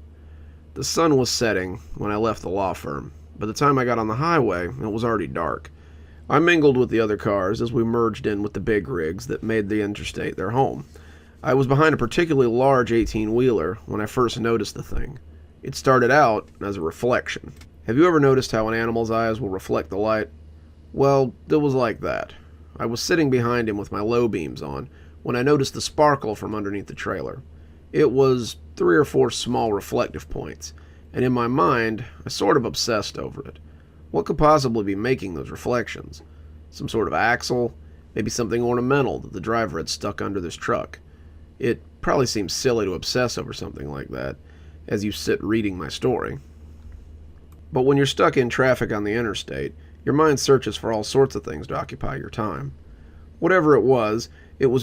The sun was setting when I left the law firm. By the time I got on the highway, it was already dark. I mingled with the other cars as we merged in with the big rigs that made the interstate their home. I was behind a particularly large 18-wheeler when I first noticed the thing. It started out as a reflection. Have you ever noticed how an animal's eyes will reflect the light? Well, it was like that. I was sitting behind him with my low beams on when I noticed the sparkle from underneath the trailer. It was 3 or 4 small reflective points, and in my mind, I sort of obsessed over it. What could possibly be making those reflections? Some sort of axle? Maybe something ornamental that the driver had stuck under this truck. It probably seems silly to obsess over something like that as you sit reading my story. But when you're stuck in traffic on the interstate, your mind searches for all sorts of things to occupy your time. Whatever it was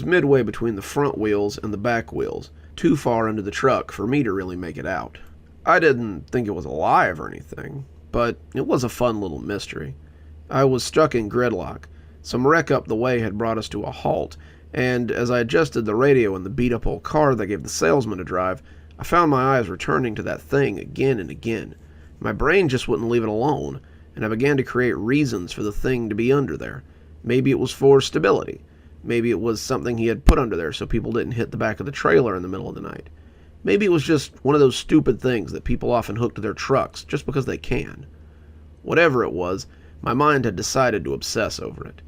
midway between the front wheels and the back wheels, too far into the truck for me to really make it out. I didn't think it was alive or anything, but it was a fun little mystery. I was stuck in gridlock. Some wreck up the way had brought us to a halt, and as I adjusted the radio in the beat-up old car that gave the salesman a drive, I found my eyes returning to that thing again and again. My brain just wouldn't leave it alone, and I began to create reasons for the thing to be under there. Maybe it was for stability. Maybe it was something he had put under there so people didn't hit the back of the trailer in the middle of the night. Maybe it was just one of those stupid things that people often hook to their trucks just because they can. Whatever it was, my mind had decided to obsess over it.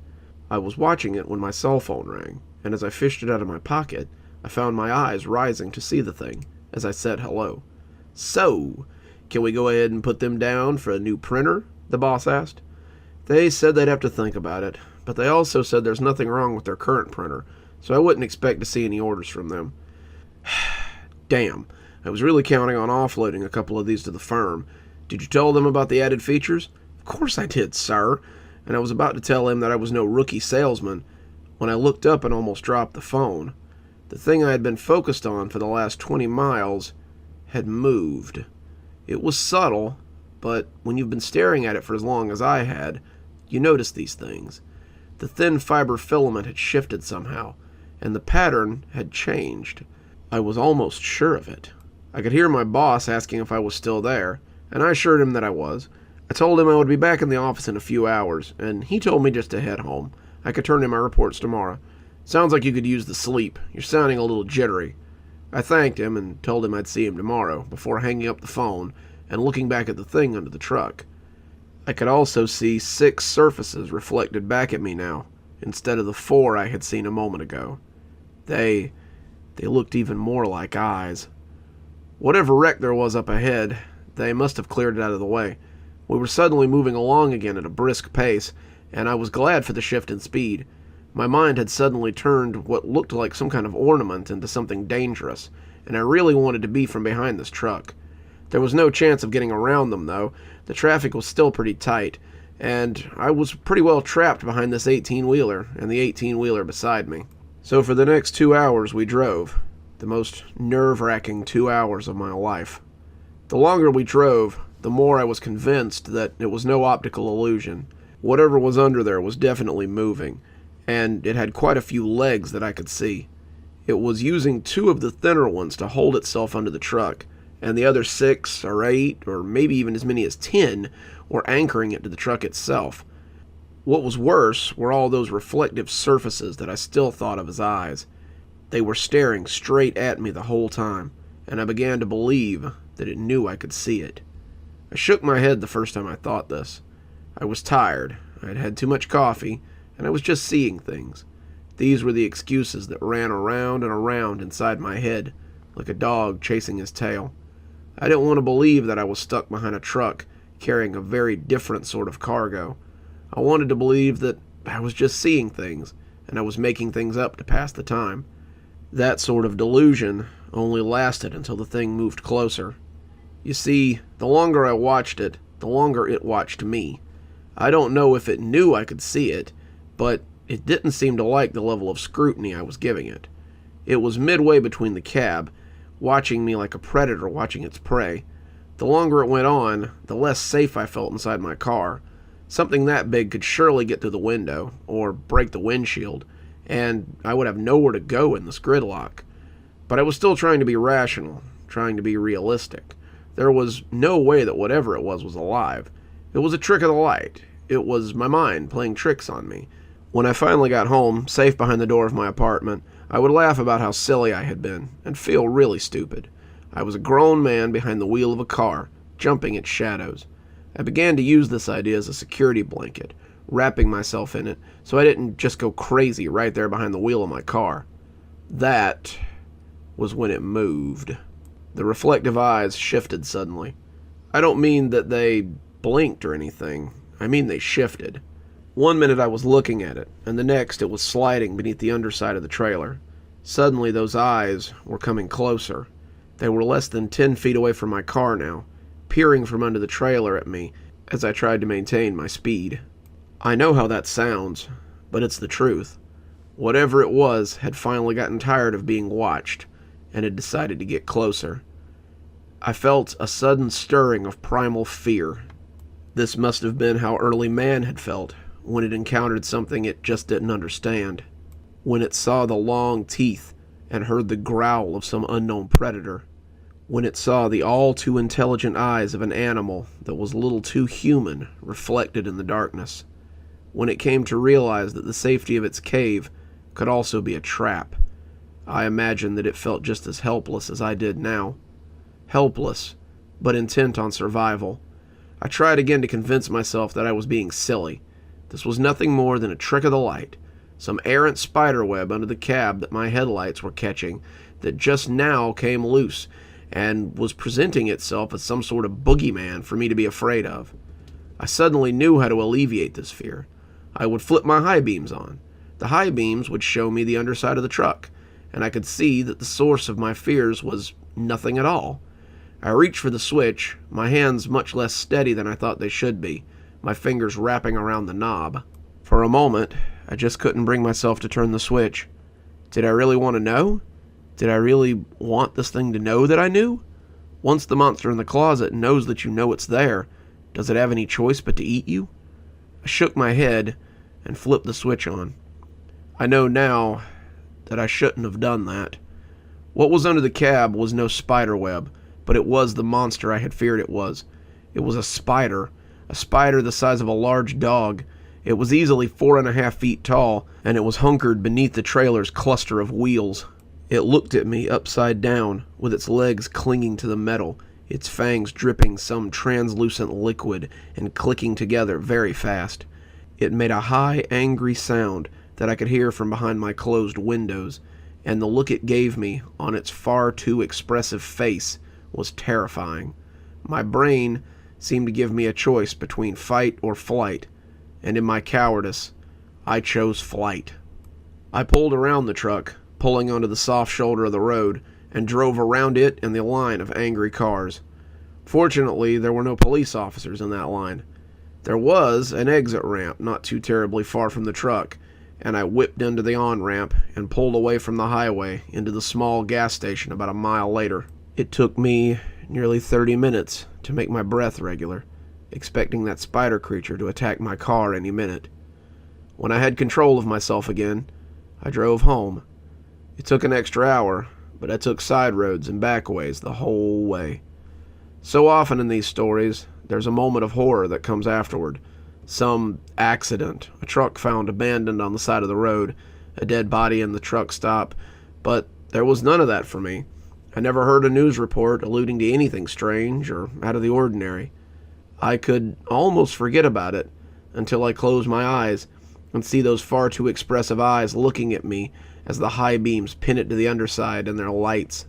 I was watching it when my cell phone rang, and as I fished it out of my pocket, I found my eyes rising to see the thing as I said hello. So, Can we go ahead and put them down for a new printer? The boss asked. They said they'd have to think about it, but they also said there's nothing wrong with their current printer, so I wouldn't expect to see any orders from them. Damn, I was really counting on offloading a couple of these to the firm. Did you tell them about the added features? Of course I did, sir. And I was about to tell him that I was no rookie salesman when I looked up and almost dropped the phone. The thing I had been focused on for the last 20 miles had moved. It was subtle, but when you've been staring at it for as long as I had, you notice these things. The thin fiber filament had shifted somehow, and the pattern had changed. I was almost sure of it. I could hear my boss asking if I was still there, and I assured him that I was. I told him I would be back in the office in a few hours, and he told me just to head home. I could turn in my reports tomorrow. Sounds like you could use the sleep. You're sounding a little jittery. I thanked him and told him I'd see him tomorrow, before hanging up the phone and looking back at the thing under the truck. I could also see 6 surfaces reflected back at me now, instead of the 4 I had seen a moment ago. They looked even more like eyes. Whatever wreck there was up ahead, they must have cleared it out of the way. We were suddenly moving along again at a brisk pace, and I was glad for the shift in speed. My mind had suddenly turned what looked like some kind of ornament into something dangerous, and I really wanted to be from behind this truck. There was no chance of getting around them, though. The traffic was still pretty tight, and I was pretty well trapped behind this 18-wheeler and the 18-wheeler beside me. So for the next 2 hours we drove, the most nerve-wracking 2 hours of my life. The longer we drove, the more I was convinced that it was no optical illusion. Whatever was under there was definitely moving, and it had quite a few legs that I could see. It was using 2 of the thinner ones to hold itself under the truck, and the other 6 or 8, or maybe even as many as 10, were anchoring it to the truck itself. What was worse were all those reflective surfaces that I still thought of as eyes. They were staring straight at me the whole time, and I began to believe that it knew I could see it. I shook my head the first time I thought this. I was tired, I had had too much coffee, and I was just seeing things. These were the excuses that ran around and around inside my head, like a dog chasing his tail. I didn't want to believe that I was stuck behind a truck carrying a very different sort of cargo. I wanted to believe that I was just seeing things, and I was making things up to pass the time. That sort of delusion only lasted until the thing moved closer. You see, the longer I watched it, the longer it watched me. I don't know if it knew I could see it, but it didn't seem to like the level of scrutiny I was giving it. It was midway between the cab, watching me like a predator watching its prey. The longer it went on, the less safe I felt inside my car. Something that big could surely get through the window, or break the windshield, and I would have nowhere to go in this gridlock. But I was still trying to be rational, trying to be realistic. There was no way that whatever it was alive. It was a trick of the light. It was my mind playing tricks on me. When I finally got home, safe behind the door of my apartment, I would laugh about how silly I had been, and feel really stupid. I was a grown man behind the wheel of a car, jumping at shadows. I began to use this idea as a security blanket, wrapping myself in it, so I didn't just go crazy right there behind the wheel of my car. That was when it moved. The reflective eyes shifted suddenly. I don't mean that they blinked or anything. I mean they shifted. 1 minute I was looking at it, and the next it was sliding beneath the underside of the trailer. Suddenly those eyes were coming closer. They were less than 10 feet away from my car now, peering from under the trailer at me as I tried to maintain my speed. I know how that sounds, but it's the truth. Whatever it was had finally gotten tired of being watched, and had decided to get closer. I felt a sudden stirring of primal fear. This must have been how early man had felt when it encountered something it just didn't understand. When it saw the long teeth and heard the growl of some unknown predator. When it saw the all too intelligent eyes of an animal that was a little too human reflected in the darkness. When it came to realize that the safety of its cave could also be a trap. I imagine that it felt just as helpless as I did now. Helpless, but intent on survival. I tried again to convince myself that I was being silly. This was nothing more than a trick of the light, some errant spiderweb under the cab that my headlights were catching that just now came loose and was presenting itself as some sort of boogeyman for me to be afraid of. I suddenly knew how to alleviate this fear. I would flip my high beams on. The high beams would show me the underside of the truck, and I could see that the source of my fears was nothing at all. I reached for the switch, my hands much less steady than I thought they should be, my fingers wrapping around the knob. For a moment, I just couldn't bring myself to turn the switch. Did I really want to know? Did I really want this thing to know that I knew? Once the monster in the closet knows that you know it's there, does it have any choice but to eat you? I shook my head and flipped the switch on. I know now that I shouldn't have done that. What was under the cab was no spider web, but it was the monster I had feared it was. It was a spider the size of a large dog. It was easily 4.5 feet tall, and it was hunkered beneath the trailer's cluster of wheels. It looked at me upside down, with its legs clinging to the metal, its fangs dripping some translucent liquid and clicking together very fast. It made a high, angry sound that I could hear from behind my closed windows, and the look it gave me on its far too expressive face was terrifying. My brain seemed to give me a choice between fight or flight, and in my cowardice, I chose flight. I pulled around the truck, pulling onto the soft shoulder of the road, and drove around it and the line of angry cars. Fortunately, there were no police officers in that line. There was an exit ramp not too terribly far from the truck, and I whipped into the on-ramp and pulled away from the highway into the small gas station about a mile later. It took me nearly 30 minutes to make my breath regular, expecting that spider creature to attack my car any minute. When I had control of myself again, I drove home. It took an extra hour, but I took side roads and back ways the whole way. So often in these stories, there's a moment of horror that comes afterward. Some accident, a truck found abandoned on the side of the road, a dead body in the truck stop, but there was none of that for me. I never heard a news report alluding to anything strange or out of the ordinary. I could almost forget about it until I close my eyes and see those far too expressive eyes looking at me as the high beams pin it to the underside and their lights.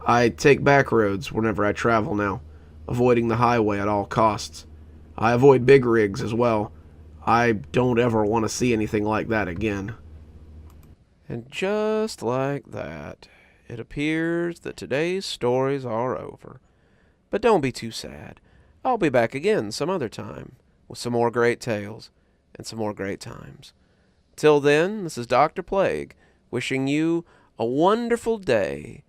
I take back roads whenever I travel now, avoiding the highway at all costs. I avoid big rigs as well. I don't ever want to see anything like that again. And just like that, it appears that today's stories are over. But don't be too sad. I'll be back again some other time with some more great tales and some more great times. Till then, this is Dr. Plague wishing you a wonderful day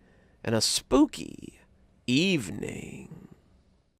and a spooky evening.